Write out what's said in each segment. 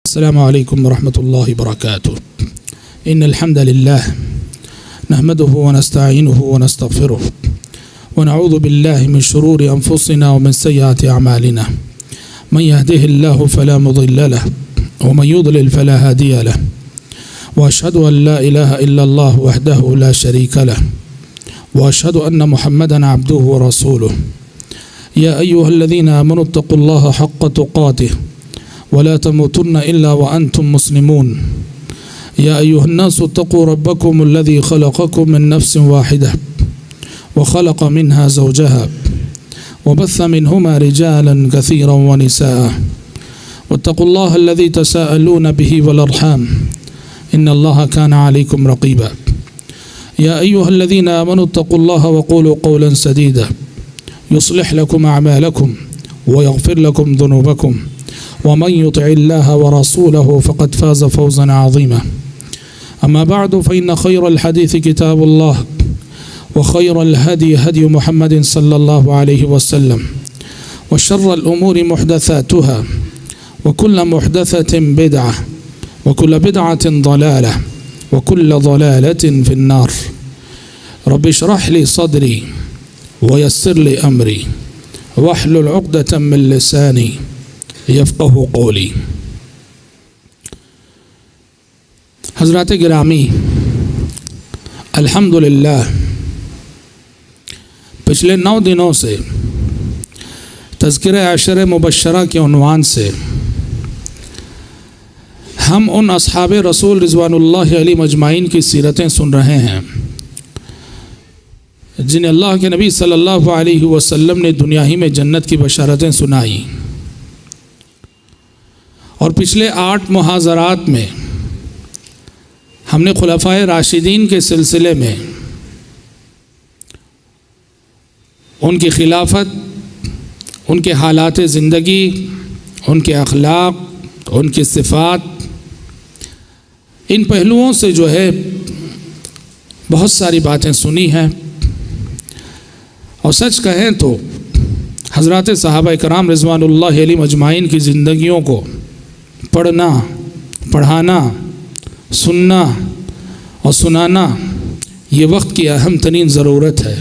السلام عليكم ورحمة الله وبركاته. إن الحمد لله نحمده ونستعينه ونستغفره ونعوذ بالله من شرور أنفسنا ومن سيئات أعمالنا. من يهده الله فلا مضل له ومن يضلل فلا هادي له، وأشهد أن لا إله إلا الله وحده لا شريك له، وأشهد أن محمدا عبده ورسوله. يا أيها الذين آمنوا اتقوا الله حق تقاته ولا تموتن إلا وأنتم مسلمون. يا أيها الناس اتقوا ربكم الذي خلقكم من نفس واحدة وخلق منها زوجها وبث منهما رجالا كثيرا ونساء، واتقوا الله الذي تساءلون به والأرحام إن الله كان عليكم رقيبا. يا أيها الذين آمنوا اتقوا الله وقولوا قولا سديدا يصلح لكم أعمالكم ويغفر لكم ذنوبكم، ومن يطع الله ورسوله فقد فاز فوزا عظيما. أما بعد فإن خير الحديث كتاب الله، وخير الهدي هدي محمد صلى الله عليه وسلم، وشر الأمور محدثاتها، وكل محدثة بدعة، وكل بدعة ضلالة، وكل ضلالة في النار. رب اشرح لي صدري ويسر لي أمري واحلل عقدة من لساني یفقہوا قولی. حضرات گرامی، الحمدللہ پچھلے 9 دنوں سے تذکرہ عشر مبشرہ کے عنوان سے ہم ان اصحاب رسول رضوان اللہ علیہ مجمعین کی سیرتیں سن رہے ہیں جنہیں اللہ کے نبی صلی اللہ علیہ وسلم نے دنیا ہی میں جنت کی بشارتیں سنائی. اور پچھلے 8 محاضرات میں ہم نے خلفائے راشدین کے سلسلے میں ان کی خلافت، ان کے حالات زندگی، ان کے اخلاق، ان کی صفات، ان پہلوؤں سے جو ہے بہت ساری باتیں سنی ہیں. اور سچ کہیں تو حضرات صحابہ کرام رضوان اللہ علیہ مجمعین کی زندگیوں کو پڑھنا، پڑھانا، سننا اور سنانا یہ وقت کی اہم ترین ضرورت ہے.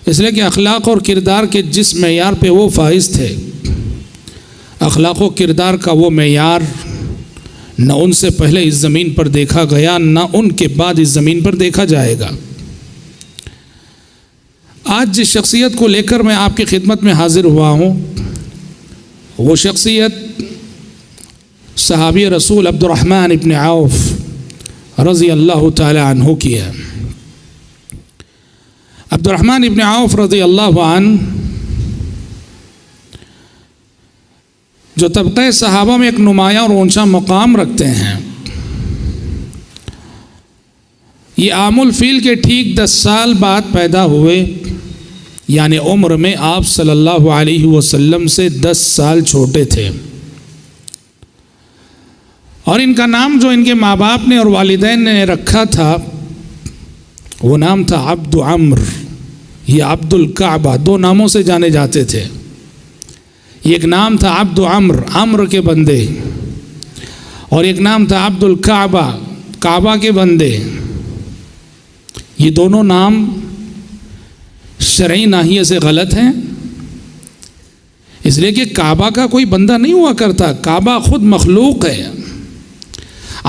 اس لیے کہ اخلاق اور کردار کے جس معیار پہ وہ فائز تھے، اخلاق و کردار کا وہ معیار نہ ان سے پہلے اس زمین پر دیکھا گیا، نہ ان کے بعد اس زمین پر دیکھا جائے گا. آج جس شخصیت کو لے کر میں آپ کی خدمت میں حاضر ہوا ہوں، وہ شخصیت صحابی رسول عبد الرحمن ابن عوف رضی اللہ تعالی عنہ کی ہے. عبد الرحمن ابن عوف رضی اللہ عنہ جو طبقہ صحابہ میں ایک نمایاں اور اونچا مقام رکھتے ہیں، یہ عام الفیل کے ٹھیک 10 سال بعد پیدا ہوئے، یعنی عمر میں آپ صلی اللہ علیہ وسلم سے 10 سال چھوٹے تھے. اور ان کا نام جو ان کے ماں باپ نے اور والدین نے رکھا تھا وہ نام تھا عبد عمر یا عبد الکعبہ. 2 ناموں سے جانے جاتے تھے. ایک نام تھا عبد عمر، عمر کے بندے، اور ایک نام تھا عبد الکعبہ، کعبہ کے بندے. یہ دونوں نام شرعی ناحیے سے غلط ہیں، اس لیے کہ کعبہ کا کوئی بندہ نہیں ہوا کرتا، کعبہ خود مخلوق ہے.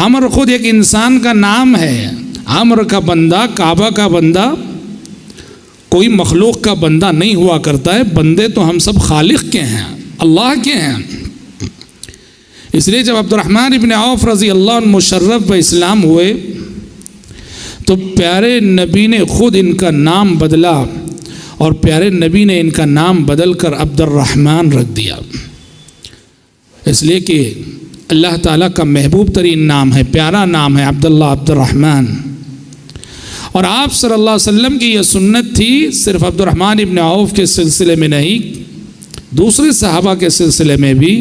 عمر خود ایک انسان کا نام ہے. عمر کا بندہ، کعبہ کا بندہ کوئی مخلوق کا بندہ نہیں ہوا کرتا ہے. بندے تو ہم سب خالق کے ہیں، اللہ کے ہیں. اس لیے جب عبد الرحمن ابن عوف رضی اللہ عنہ مشرف و اسلام ہوئے تو پیارے نبی نے خود ان کا نام بدلا، اور پیارے نبی نے ان کا نام بدل کر عبد الرحمن رکھ دیا. اس لیے کہ اللہ تعالیٰ کا محبوب ترین نام ہے، پیارا نام ہے عبداللہ، عبد الرحمن. اور آپ صلی اللہ علیہ وسلم کی یہ سنت تھی، صرف عبد الرحمن ابن عوف کے سلسلے میں نہیں، دوسرے صحابہ کے سلسلے میں بھی.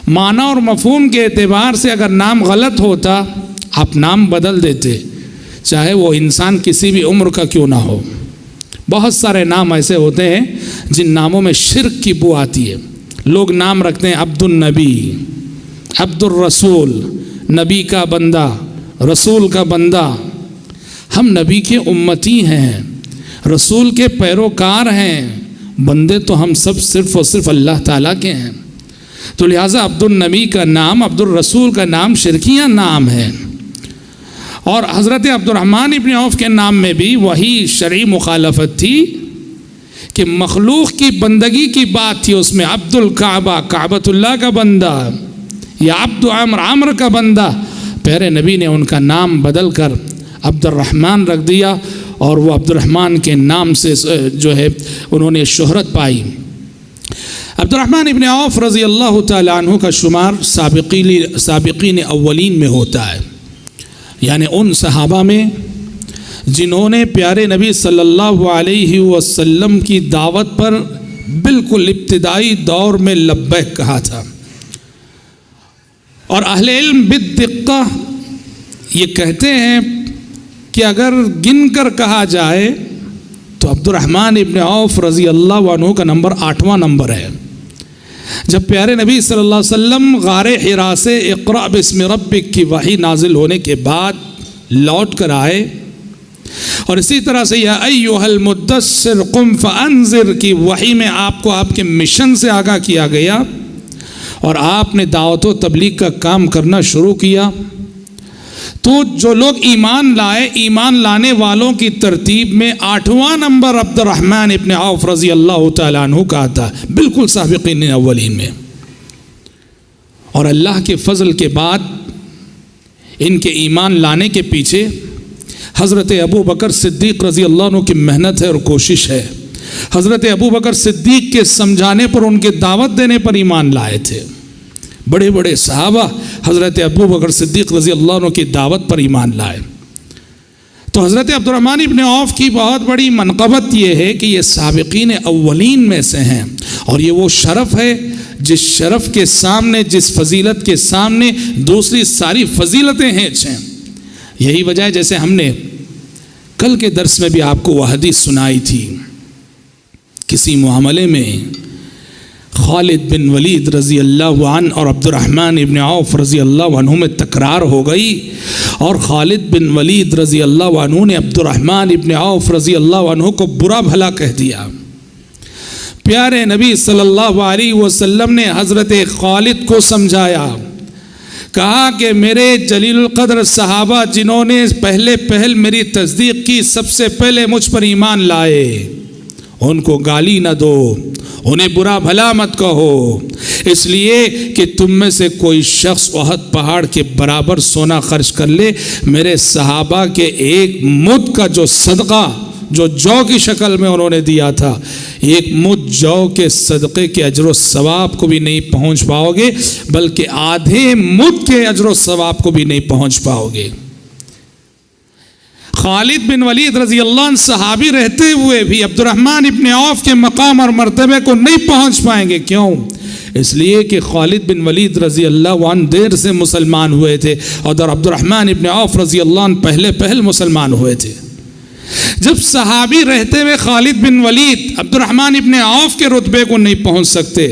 معنی اور مفہوم کے اعتبار سے اگر نام غلط ہوتا آپ نام بدل دیتے، چاہے وہ انسان کسی بھی عمر کا کیوں نہ ہو. بہت سارے نام ایسے ہوتے ہیں جن ناموں میں شرک کی بو آتی ہے. لوگ نام رکھتے ہیں عبد النبی، عبد الرسول، نبی کا بندہ، رسول کا بندہ. ہم نبی کے امتی ہیں، رسول کے پیروکار ہیں، بندے تو ہم سب صرف اور صرف اللہ تعالیٰ کے ہیں. تو لہٰذا عبد النبی کا نام، عبد الرسول کا نام شرکیہ نام ہے. اور حضرت عبد الرحمن ابن عوف کے نام میں بھی وہی شرعی مخالفت تھی کہ مخلوق کی بندگی کی بات تھی. اس میں عبد الکعبہ، کعبۃ اللہ کا بندہ، یا عبد عمر، عمر کا بندہ. پیارے نبی نے ان کا نام بدل کر عبد الرحمن رکھ دیا، اور وہ عبد الرحمن کے نام سے جو ہے انہوں نے شہرت پائی. عبد الرحمن ابن عوف رضی اللہ تعالیٰ عنہ کا شمار سابقین اولین میں ہوتا ہے، یعنی ان صحابہ میں جنہوں نے پیارے نبی صلی اللہ علیہ وسلم کی دعوت پر بالکل ابتدائی دور میں لبیک کہا تھا. اور اہل علم بالدقہ یہ کہتے ہیں کہ اگر گن کر کہا جائے تو عبد الرحمن ابن عوف رضی اللہ عنہ کا نمبر 8واں نمبر ہے. جب پیارے نبی صلی اللہ علیہ وسلم غار حرا سے اقرأ باسم ربک کی وحی نازل ہونے کے بعد لوٹ کر آئے، اور اسی طرح سے یا ایھا المدثر قم فانذر کی وحی میں آپ کو آپ کے مشن سے آگاہ کیا گیا، اور آپ نے دعوت و تبلیغ کا کام کرنا شروع کیا، تو جو لوگ ایمان لائے، ایمان لانے والوں کی ترتیب میں 8واں نمبر عبد الرحمن ابن عوف رضی اللہ تعالیٰ عنہ کا آتا، بالکل سابقین اولین میں. اور اللہ کے فضل کے بعد ان کے ایمان لانے کے پیچھے حضرت ابو بکر صدیق رضی اللہ عنہ کی محنت ہے اور کوشش ہے. حضرت ابو بکر صدیق کے سمجھانے پر، ان کے دعوت دینے پر ایمان لائے تھے. بڑے بڑے صحابہ حضرت ابو بکر صدیق رضی اللہ عنہ کی دعوت پر ایمان لائے. تو حضرت عبد الرحمن ابن عوف کی بہت بڑی منقبت یہ ہے کہ یہ سابقین اولین میں سے ہیں، اور یہ وہ شرف ہے جس شرف کے سامنے، جس فضیلت کے سامنے دوسری ساری فضیلتیں ہیں. یہی وجہ ہے، جیسے ہم نے کل کے درس میں بھی آپ کو وہ حدیث سنائی تھی، کسی معاملے میں خالد بن ولید رضی اللہ عنہ اور عبد الرحمن ابن عوف رضی اللہ عنہ میں تکرار ہو گئی، اور خالد بن ولید رضی اللہ عنہ نے عبد الرحمن ابن عوف رضی اللہ عنہ کو برا بھلا کہہ دیا. پیارے نبی صلی اللہ علیہ وسلم نے حضرت خالد کو سمجھایا، کہا کہ میرے جلیل القدر صحابہ جنہوں نے پہل میری تصدیق کی، سب سے پہلے مجھ پر ایمان لائے، ان کو گالی نہ دو، انہیں برا بھلا مت کہو، اس لیے کہ تم میں سے کوئی شخص احد پہاڑ کے برابر سونا خرچ کر لے، میرے صحابہ کے ایک مد کا جو صدقہ، جو جو کی شکل میں انہوں نے دیا تھا، ایک مد جو کے صدقے کے اجر و ثواب کو بھی نہیں پہنچ پاؤ گے، بلکہ آدھے مد کے اجر و ثواب کو بھی نہیں پہنچ پاؤ گے. خالد بن ولید رضی اللہ عنہ صحابی رہتے ہوئے بھی عبد الرحمن ابن عوف کے مقام اور مرتبے کو نہیں پہنچ پائیں گے. کیوں؟ اس لیے کہ خالد بن ولید رضی اللہ عنہ دیر سے مسلمان ہوئے تھے، اور عبد الرحمن ابن عوف رضی اللہ عنہ پہل مسلمان ہوئے تھے. جب صحابی رہتے ہوئے خالد بن ولید عبد الرحمن ابن عوف کے رتبے کو نہیں پہنچ سکتے،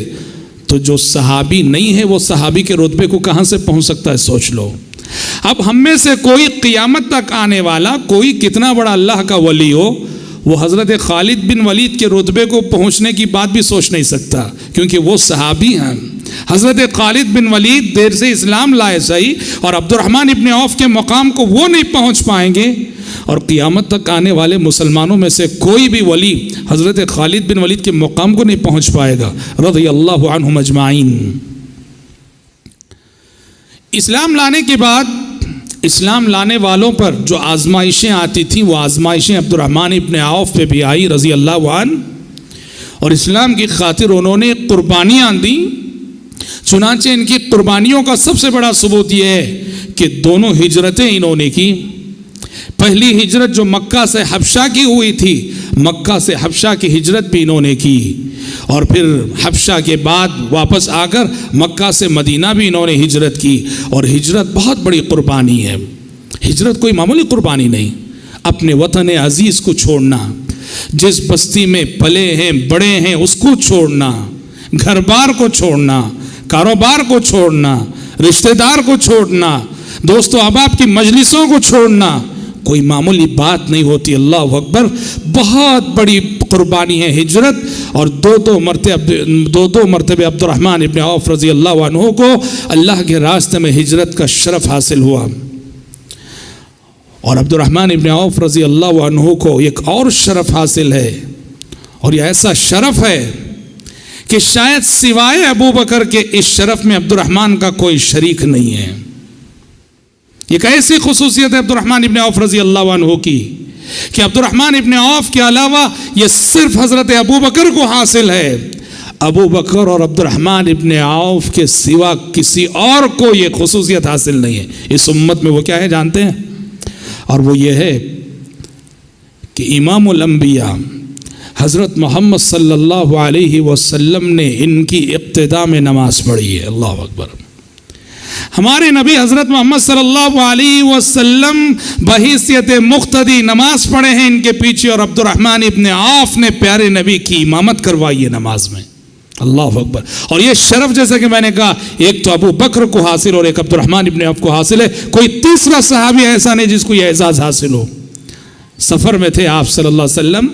تو جو صحابی نہیں ہے وہ صحابی کے رتبے کو کہاں سے پہنچ سکتا ہے؟ سوچ لو. اب ہم میں سے کوئی قیامت تک آنے والا، کوئی کتنا بڑا اللہ کا ولی ہو، وہ حضرت خالد بن ولید کے رتبے کو پہنچنے کی بات بھی سوچ نہیں سکتا، کیونکہ وہ صحابی ہیں. حضرت خالد بن ولید دیر سے اسلام لائے صحیح، اور عبد الرحمن ابن عوف کے مقام کو وہ نہیں پہنچ پائیں گے، اور قیامت تک آنے والے مسلمانوں میں سے کوئی بھی ولی حضرت خالد بن ولید کے مقام کو نہیں پہنچ پائے گا، رضی اللہ عنہم اجمعین. اسلام لانے کے بعد اسلام لانے والوں پر جو آزمائشیں آتی تھیں، وہ آزمائشیں عبد الرحمن ابن عوف پہ بھی آئی رضی اللہ عنہ، اور اسلام کی خاطر انہوں نے قربانیاں دیں. چنانچہ ان کی قربانیوں کا سب سے بڑا ثبوت یہ ہے کہ دونوں ہجرتیں انہوں نے کی. پہلی ہجرت جو مکہ سے حبشہ کی ہوئی تھی، مکہ سے حبشہ کی ہجرت بھی انہوں نے کی، اور پھر حبشہ کے بعد واپس آ کر مکہ سے مدینہ بھی انہوں نے ہجرت کی. اور ہجرت بہت بڑی قربانی ہے. ہجرت کوئی معمولی قربانی نہیں. اپنے وطن عزیز کو چھوڑنا، جس بستی میں پلے ہیں بڑے ہیں اس کو چھوڑنا، گھر بار کو چھوڑنا، کاروبار کو چھوڑنا، رشتہ دار کو چھوڑنا، دوست و احباب کی مجلسوں کو چھوڑنا کوئی معمولی بات نہیں ہوتی. اللہ اکبر. بہت بڑی قربانی ہے ہجرت. اور دو مرتبے عبد الرحمن ابن عوف رضی اللہ عنہ کو اللہ کے راستے میں ہجرت کا شرف حاصل ہوا. اور عبد الرحمن ابن عوف رضی اللہ عنہ کو ایک اور شرف حاصل ہے، اور یہ ایسا شرف ہے کہ شاید سوائے ابو بکر کے اس شرف میں عبد الرحمن کا کوئی شریک نہیں ہے. ایک ایسی خصوصیت ہے عبد الرحمن ابن عوف رضی اللہ عنہ کی کہ عبد الرحمن ابن عوف کے علاوہ یہ صرف حضرت ابو بکر کو حاصل ہے. ابو بکر اور عبد الرحمن ابن عوف کے سوا کسی اور کو یہ خصوصیت حاصل نہیں ہے اس امت میں. وہ کیا ہے جانتے ہیں؟ اور وہ یہ ہے کہ امام الانبیاء حضرت محمد صلی اللہ علیہ وسلم نے ان کی ابتدا میں نماز پڑھی ہے. اللہ اکبر. ہمارے نبی حضرت محمد صلی اللہ علیہ وسلم بحیثیت مقتدی نماز پڑھے ہیں ان کے پیچھے، اور عبد الرحمن ابن عوف نے پیارے نبی کی امامت کروائی ہے نماز میں. اللہ اکبر. اور یہ شرف جیسا کہ میں نے کہا ایک تو ابو بکر کو حاصل اور ایک عبد الرحمن ابن عوف کو حاصل ہے. کوئی تیسرا صحابی ایسا نہیں جس کو یہ اعزاز حاصل ہو. سفر میں تھے آپ صلی اللہ علیہ وسلم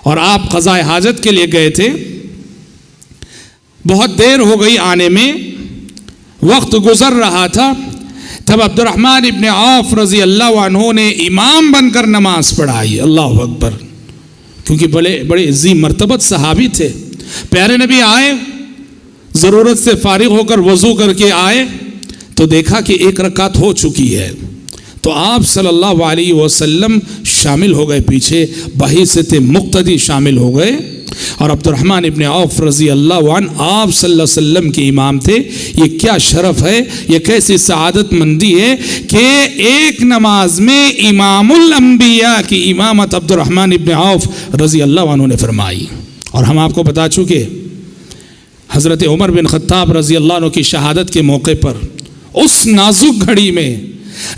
اور آپ قضاء حاجت کے لیے گئے تھے. بہت دیر ہو گئی آنے میں، وقت گزر رہا تھا. تب عبد الرحمن ابن عوف رضی اللہ عنہ نے امام بن کر نماز پڑھائی. اللہ اکبر. کیونکہ بڑے عظیم مرتبت صحابی تھے. پیارے نبی آئے، ضرورت سے فارغ ہو کر وضو کر کے آئے تو دیکھا کہ ایک رکعت ہو چکی ہے. تو آپ صلی اللہ علیہ وسلم شامل ہو گئے، پیچھے بحیثیت مقتدی شامل ہو گئے. اور عبد الرحمن ابن عوف رضی اللہ عنہ آپ صلی اللہ علیہ وسلم کے امام تھے. یہ کیا شرف ہے، یہ کیسی سعادت مندی ہے کہ ایک نماز میں امام الانبیاء کی امامت عبد الرحمن ابن عوف رضی اللہ عنہ نے فرمائی. اور ہم آپ کو بتا چکے حضرت عمر بن خطاب رضی اللہ عنہ کی شہادت کے موقع پر اس نازک گھڑی میں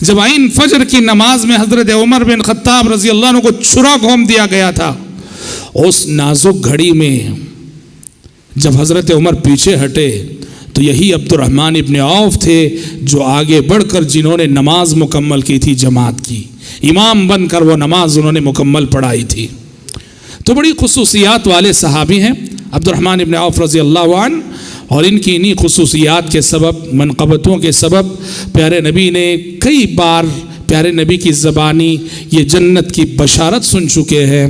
جب عین فجر کی نماز میں حضرت عمر بن خطاب رضی اللہ عنہ کو چھرا گھوم دیا گیا تھا، اس نازک گھڑی میں جب حضرت عمر پیچھے ہٹے تو یہی عبد الرحمن ابن عوف تھے جو آگے بڑھ کر جنہوں نے نماز مکمل کی تھی جماعت کی. امام بن کر وہ نماز انہوں نے مکمل پڑھائی تھی. تو بڑی خصوصیات والے صحابی ہیں عبد الرحمن ابن عوف رضی اللہ عنہ. اور ان کی انہی خصوصیات کے سبب، منقبتوں کے سبب پیارے نبی نے کئی بار پیارے نبی کی زبانی یہ جنت کی بشارت سن چکے ہیں.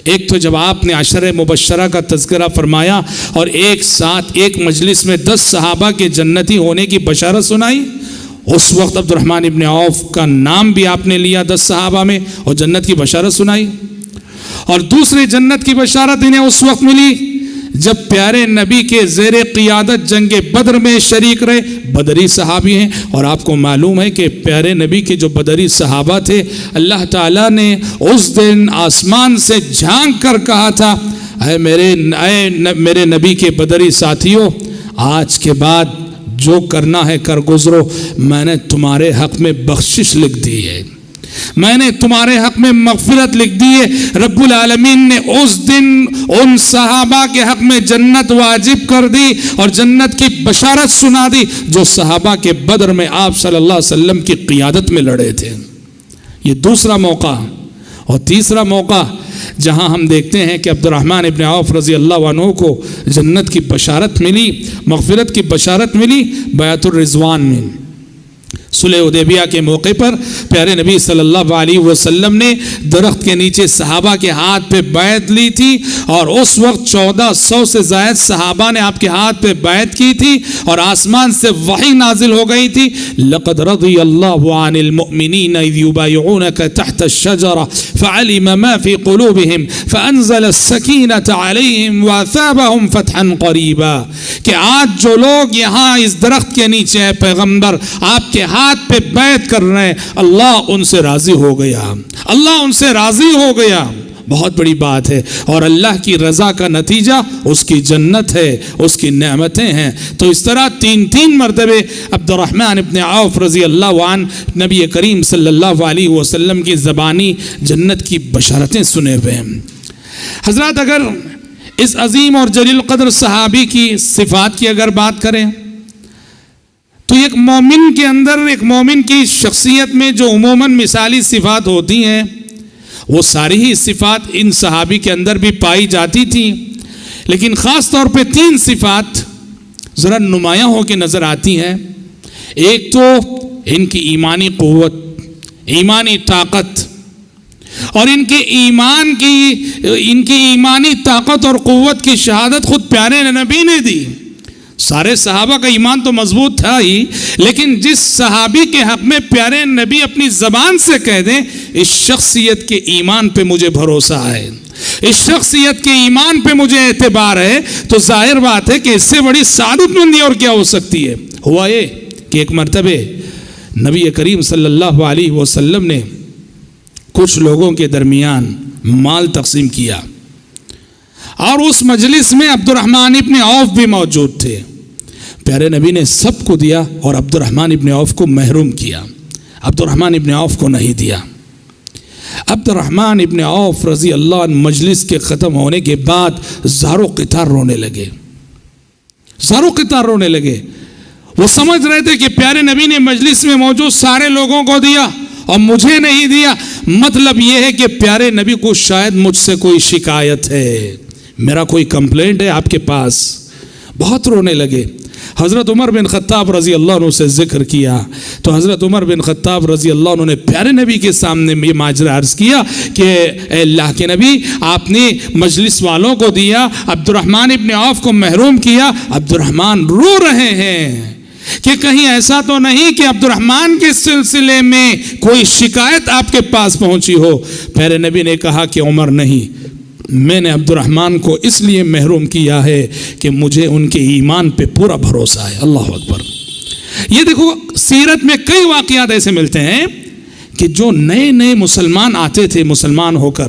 ایک تو جب آپ نے عشرہ مبشرہ کا تذکرہ فرمایا اور ایک ساتھ ایک مجلس میں 10 صحابہ کے جنتی ہونے کی بشارت سنائی، اس وقت عبد الرحمن ابن عوف کا نام بھی آپ نے لیا 10 صحابہ میں اور جنت کی بشارت سنائی. اور دوسری جنت کی بشارت انہیں اس وقت ملی جب پیارے نبی کے زیر قیادت جنگ بدر میں شریک رہے. بدری صحابی ہیں اور آپ کو معلوم ہے کہ پیارے نبی کے جو بدری صحابہ تھے اللہ تعالیٰ نے اس دن آسمان سے جھانک کر کہا تھا اے میرے نبی کے بدری ساتھیوں، آج کے بعد جو کرنا ہے کر گزرو، میں نے تمہارے حق میں بخشش لکھ دی ہے، میں نے تمہارے حق میں مغفرت لکھ دی ہے. رب العالمین نے اس دن ان صحابہ کے حق میں جنت واجب کر دی اور جنت کی بشارت سنا دی جو صحابہ کے بدر میں آپ صلی اللہ علیہ وسلم کی قیادت میں لڑے تھے. یہ دوسرا موقع. اور تیسرا موقع جہاں ہم دیکھتے ہیں کہ عبد الرحمن ابن عوف رضی اللہ عنہ کو جنت کی بشارت ملی، مغفرت کی بشارت ملی بیعت الرضوان میں. صلح حدیبیہ کے موقع پر پیارے نبی صلی اللہ علیہ وسلم نے درخت کے نیچے صحابہ کے ہاتھ پہ بیعت لی تھی اور اس وقت 1400 سے زائد صحابہ نے آپ کے ہاتھ پہ بیعت کی تھی اور آسمان سے وحی نازل ہو گئی تھی. لقد رضی اللہ عن المؤمنین اذ یبایعونک تحت الشجرہ فعلم ما فی قلوبہم فانزل السکینۃ علیہم واثابہم فتحا قریبا. کہ آج جو لوگ یہاں اس درخت کے نیچے ہیں پیغمبر آپ کے ہاتھ پہ بیعت کر رہے ہیں، اللہ ان سے راضی ہو گیا، اللہ ان سے راضی ہو گیا. بہت بڑی بات ہے. اور اللہ کی رضا کا نتیجہ اس کی جنت ہے، اس کی نعمتیں ہیں. تو اس طرح تین مرتبے عبد الرحمن ابن عوف رضی اللہ عنہ نبی کریم صلی اللہ علیہ وسلم کی زبانی جنت کی بشارتیں سنے ہوئے ہیں. حضرات اگر اس عظیم اور جلیل قدر صحابی کی صفات کی اگر بات کریں تو ایک مومن کے اندر، ایک مومن کی شخصیت میں جو عموماً مثالی صفات ہوتی ہیں، وہ ساری ہی صفات ان صحابی کے اندر بھی پائی جاتی تھیں، لیکن خاص طور پہ 3 صفات ذرا نمایاں ہو کے نظر آتی ہیں۔ ایک تو ان کی ایمانی قوت، ایمانی طاقت، اور ان کی ایمانی طاقت اور قوت کی شہادت خود پیارے نبی نے دی۔ سارے صحابہ کا ایمان تو مضبوط تھا ہی، لیکن جس صحابی کے حق میں پیارے نبی اپنی زبان سے کہہ دیں اس شخصیت کے ایمان پہ مجھے بھروسہ ہے، اس شخصیت کے ایمان پہ مجھے اعتبار ہے، تو ظاہر بات ہے کہ اس سے بڑی سعادت مندی اور کیا ہو سکتی ہے۔ ہوا یہ کہ ایک مرتبہ نبی کریم صلی اللہ علیہ وسلم نے کچھ لوگوں کے درمیان مال تقسیم کیا، اور اس مجلس میں عبد الرحمن ابن عوف بھی موجود تھے۔ پیارے نبی نے سب کو دیا اور عبد الرحمن ابن عوف کو محروم کیا، عبد الرحمن ابن عوف کو نہیں دیا۔ عبد الرحمن ابن عوف رضی اللہ عنہ مجلس کے ختم ہونے کے بعد زارو قطار رونے لگے، زارو قطار رونے لگے۔ وہ سمجھ رہے تھے کہ پیارے نبی نے مجلس میں موجود سارے لوگوں کو دیا اور مجھے نہیں دیا، مطلب یہ ہے کہ پیارے نبی کو شاید مجھ سے کوئی شکایت ہے، میرا کوئی کمپلینٹ ہے آپ کے پاس۔ بہت رونے لگے۔ حضرت عمر بن خطاب رضی اللہ عنہ سے ذکر کیا تو حضرت عمر بن خطاب رضی اللہ عنہ نے پیارے نبی کے سامنے یہ ماجرا عرض کیا کہ اے اللہ کے نبی، آپ نے مجلس والوں کو دیا، عبد الرحمن ابن عوف کو محروم کیا۔ عبد الرحمن رو رہے ہیں کہ کہیں ایسا تو نہیں کہ عبد الرحمن کے سلسلے میں کوئی شکایت آپ کے پاس پہنچی ہو۔ پیارے نبی نے کہا کہ عمر نہیں، میں نے عبد الرحمن کو اس لیے محروم کیا ہے کہ مجھے ان کے ایمان پہ پورا بھروسہ ہے۔ اللہ اکبر۔ یہ دیکھو سیرت میں کئی واقعات ایسے ملتے ہیں کہ جو نئے نئے مسلمان آتے تھے، مسلمان ہو کر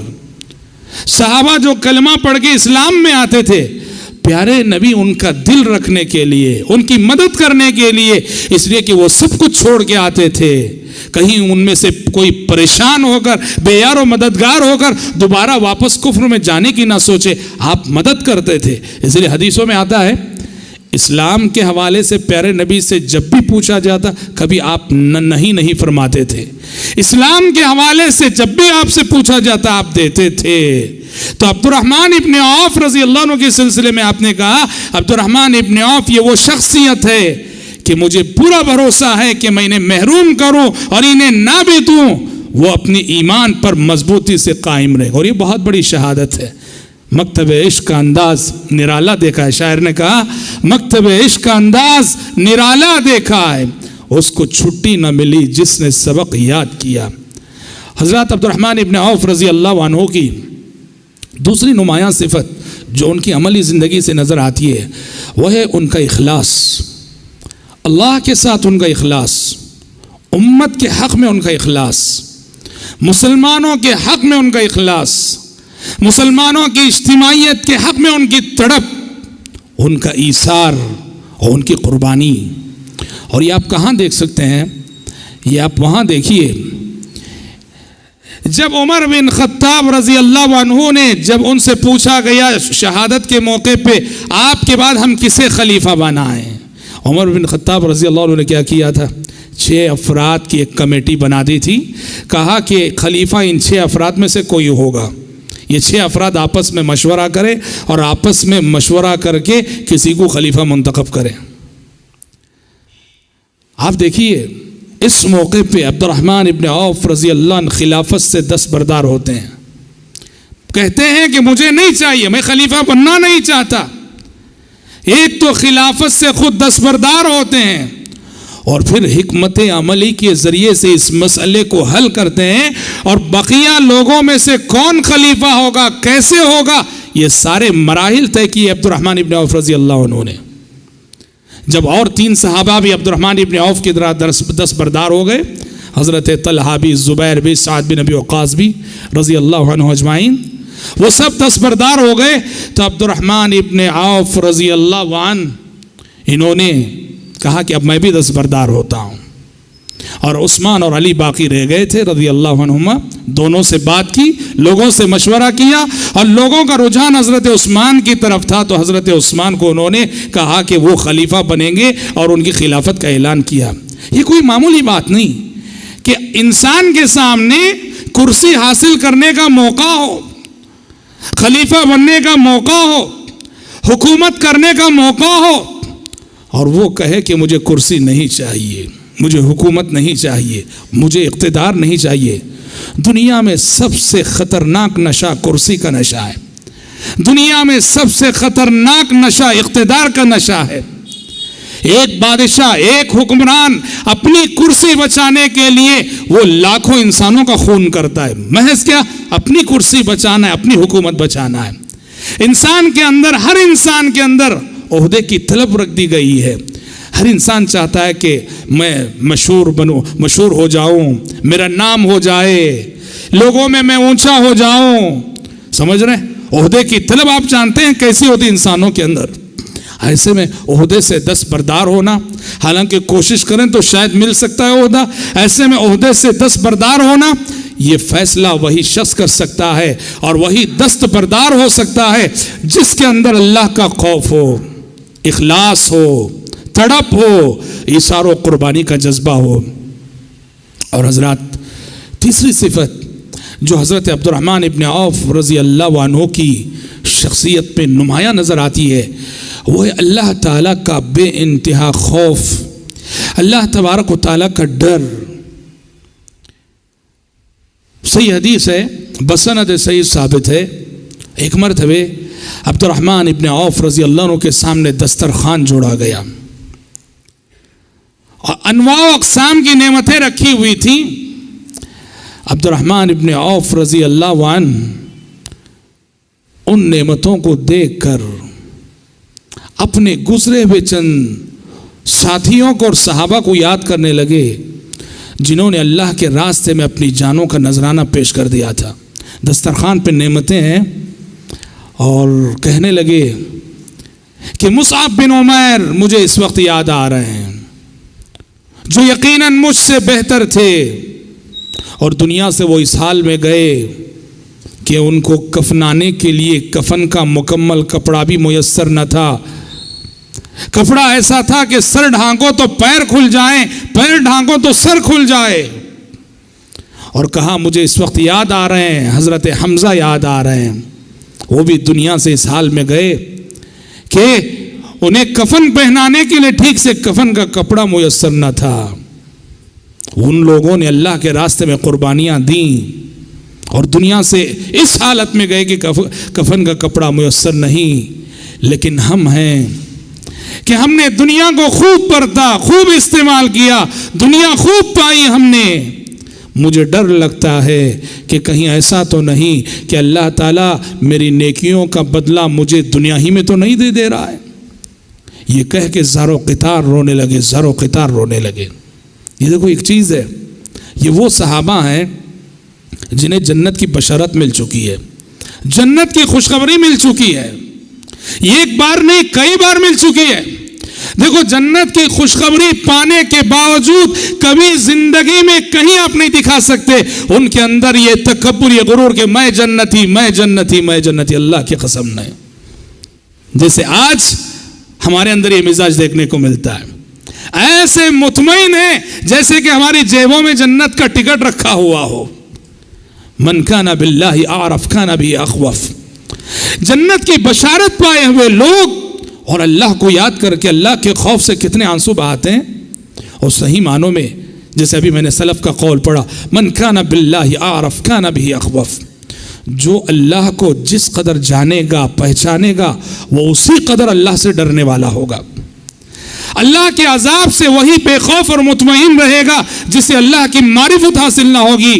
صحابہ جو کلمہ پڑھ کے اسلام میں آتے تھے، پیارے نبی ان کا دل رکھنے کے لیے، ان کی مدد کرنے کے لیے، اس لیے کہ وہ سب کچھ چھوڑ کے آتے تھے، کہیں ان میں سے کوئی پریشان ہو کر، بے یار و مددگار ہو کر دوبارہ واپس کفر میں جانے کی نہ سوچے، آپ مدد کرتے تھے۔ اس لیے حدیثوں میں آتا ہے اسلام کے حوالے سے پیارے نبی سے جب بھی پوچھا جاتا کبھی آپ نہیں فرماتے تھے، اسلام کے حوالے سے جب بھی آپ سے پوچھا جاتا آپ دیتے تھے۔ تو عبد الرحمن ابن عوف رضی اللہ عنہ کے سلسلے میں آپ نے کہا عبد الرحمن ابن عوف یہ وہ شخصیت ہے کہ مجھے پورا بھروسہ ہے کہ میں انہیں محروم کروں اور انہیں نہ بھی دوں، وہ اپنی ایمان پر مضبوطی سے قائم رہے۔ اور یہ بہت بڑی شہادت ہے۔ مکتب عشق کا انداز نرالا دیکھا ہے، شاعر نے کہا مکتب عشق کا انداز نرالا دیکھا ہے، اس کو چھٹی نہ ملی جس نے سبق یاد کیا۔ حضرت عبد الرحمن ابن عوف رضی اللہ عنہ کی دوسری نمایاں صفت جو ان کی عملی زندگی سے نظر آتی ہے وہ ہے ان کا اخلاص، اللہ کے ساتھ ان کا اخلاص، امت کے حق میں ان کا اخلاص، مسلمانوں کے حق میں ان کا اخلاص، مسلمانوں کی اجتماعیت کے حق میں ان کی تڑپ، ان کا ایثار اور ان کی قربانی۔ اور یہ آپ کہاں دیکھ سکتے ہیں؟ یہ آپ وہاں دیکھیے جب عمر بن خطاب رضی اللہ عنہ نے جب ان سے پوچھا گیا شہادت کے موقع پہ آپ کے بعد ہم کسے خلیفہ بنائیں، عمر بن خطاب رضی اللہ عنہ نے کیا کیا تھا؟ 6 افراد کی ایک کمیٹی بنا دی تھی، کہا کہ خلیفہ ان 6 افراد میں سے کوئی ہوگا، یہ 6 افراد آپس میں مشورہ کریں اور آپس میں مشورہ کر کے کسی کو خلیفہ منتخب کریں۔ آپ دیکھیے اس موقع پہ عبد الرحمن ابن عوف رضی اللہ عنہ خلافت سے دستبردار ہوتے ہیں، کہتے ہیں کہ مجھے نہیں چاہیے، میں خلیفہ بننا نہیں چاہتا۔ ایک تو خلافت سے خود دستبردار ہوتے ہیں اور پھر حکمت عملی کے ذریعے سے اس مسئلے کو حل کرتے ہیں، اور بقیہ لوگوں میں سے کون خلیفہ ہوگا، کیسے ہوگا، یہ سارے مراحل طے کیے عبد الرحمن ابن عوف رضی اللہ عنہ نے۔ جب اور 3 صحابہ بھی عبد الرحمن ابن عوف کی طرح دستبردار ہو گئے، حضرت طلحہ بھی، زبیر بھی، سعد بن ابی وقاص بھی رضی اللہ عنہ اجمعین، وہ سب دستبردار ہو گئے، تو عبد الرحمن ابن عوف رضی اللہ عنہ انہوں نے کہا کہ اب میں بھی دستبردار ہوتا ہوں، اور عثمان اور علی باقی رہ گئے تھے رضی اللہ عنہما. دونوں سے بات کی, لوگوں سے مشورہ کیا, اور لوگوں کا رجحان حضرت عثمان کی طرف تھا, تو حضرت عثمان کو انہوں نے کہا کہ وہ خلیفہ بنیں گے اور ان کی خلافت کا اعلان کیا. یہ کوئی معمولی بات نہیں کہ انسان کے سامنے کرسی حاصل کرنے کا موقع ہو, خلیفہ بننے کا موقع ہو, حکومت کرنے کا موقع ہو, اور وہ کہے کہ مجھے کرسی نہیں چاہیے, مجھے حکومت نہیں چاہیے, مجھے اقتدار نہیں چاہیے. دنیا میں سب سے خطرناک نشہ کرسی کا نشہ ہے. دنیا میں سب سے خطرناک نشہ اقتدار کا نشہ ہے. ایک بادشاہ, ایک حکمران اپنی کرسی بچانے کے لیے وہ لاکھوں انسانوں کا خون کرتا ہے. محض کیا؟ اپنی کرسی بچانا ہے, اپنی حکومت بچانا ہے. انسان کے اندر, ہر انسان کے اندر عہدے کی طلب رکھ دی گئی ہے. ہر انسان چاہتا ہے کہ میں مشہور بنوں, مشہور ہو جاؤں, میرا نام ہو جائے, لوگوں میں اونچا ہو جاؤں. سمجھ رہے ہیں؟ عہدے کی طلب آپ جانتے ہیں کیسی ہوتی انسانوں کے اندر. ایسے میں عہدے سے دستبردار ہونا, حالانکہ کوشش کریں تو شاید مل سکتا ہے عہدہ, ایسے میں عہدے سے دستبردار ہونا, یہ فیصلہ وہی شخص کر سکتا ہے اور وہی دستبردار ہو سکتا ہے جس کے اندر اللہ کا خوف ہو, اخلاص ہو, تڑپ ہو, ایثار و قربانی کا جذبہ ہو. اور حضرات, تیسری صفت جو حضرت عبد الرحمن ابن عوف رضی اللہ عنہ کی شخصیت پہ نمایاں نظر آتی ہے, وہ ہے اللہ تعالیٰ کا بے انتہا خوف, اللہ تبارک و تعالیٰ کا ڈر. صحیح حدیث ہے, بسند صحیح ثابت ہے, ایک مرتبہ عبد الرحمن ابن عوف رضی اللہ عنہ کے سامنے دسترخوان جوڑا گیا اور انواع و اقسام کی نعمتیں رکھی ہوئی تھیں. عبد الرحمن ابن عوف رضی اللہ عنہ ان نعمتوں کو دیکھ کر اپنے گزرے ہوئے چند ساتھیوں کو اور صحابہ کو یاد کرنے لگے جنہوں نے اللہ کے راستے میں اپنی جانوں کا نذرانہ پیش کر دیا تھا. دسترخوان پہ نعمتیں ہیں, اور کہنے لگے کہ مصعب بن عمیر مجھے اس وقت یاد آ رہے ہیں, جو یقیناً مجھ سے بہتر تھے, اور دنیا سے وہ اس حال میں گئے کہ ان کو کفنانے کے لیے کفن کا مکمل کپڑا بھی میسر نہ تھا. کپڑا ایسا تھا کہ سر ڈھانکو تو پیر کھل جائیں, پیر ڈھانکو تو سر کھل جائے. اور کہا مجھے اس وقت یاد آ رہے ہیں, حضرت حمزہ یاد آ رہے ہیں, وہ بھی دنیا سے اس حال میں گئے کہ انہیں کفن پہنانے کے لیے ٹھیک سے کفن کا کپڑا میسر نہ تھا. ان لوگوں نے اللہ کے راستے میں قربانیاں دیں اور دنیا سے اس حالت میں گئے کہ کفن کا کپڑا میسر نہیں. لیکن ہم ہیں کہ ہم نے دنیا کو خوب پرتا, خوب استعمال کیا, دنیا خوب پائی ہم نے. مجھے ڈر لگتا ہے کہ کہیں ایسا تو نہیں کہ اللہ تعالیٰ میری نیکیوں کا بدلہ مجھے دنیا ہی میں تو نہیں دے رہا ہے. یہ کہہ کے زار و قطار رونے لگے, زار و قطار رونے لگے. یہ دیکھو ایک چیز ہے, یہ وہ صحابہ ہیں جنہیں جنت کی بشارت مل چکی ہے, جنت کی خوشخبری مل چکی ہے, یہ ایک بار نہیں کئی بار مل چکی ہے. دیکھو جنت کی خوشخبری پانے کے باوجود کبھی زندگی میں کہیں آپ نہیں دکھا سکتے ان کے اندر یہ تکبر, یہ غرور کہ میں جنتی, میں جنتی, میں جنتی. اللہ کی قسم نہیں. جیسے آج ہمارے اندر یہ مزاج دیکھنے کو ملتا ہے, ایسے مطمئن ہیں جیسے کہ ہماری جیبوں میں جنت کا ٹکٹ رکھا ہوا ہو. من کان باللہ اعرف کان بھی اخوف. جنت کی بشارت پائے ہوئے لوگ اور اللہ کو یاد کر کے اللہ کے خوف سے کتنے آنسو بہاتے ہیں. اور صحیح معنوں میں جیسے ابھی میں نے سلف کا قول پڑھا, من کان باللہ اعرف کان بھی اخوف. جو اللہ کو جس قدر جانے گا, پہچانے گا, وہ اسی قدر اللہ سے ڈرنے والا ہوگا. اللہ کے عذاب سے وہی بے خوف اور مطمئن رہے گا جسے اللہ کی معرفت حاصل نہ ہوگی.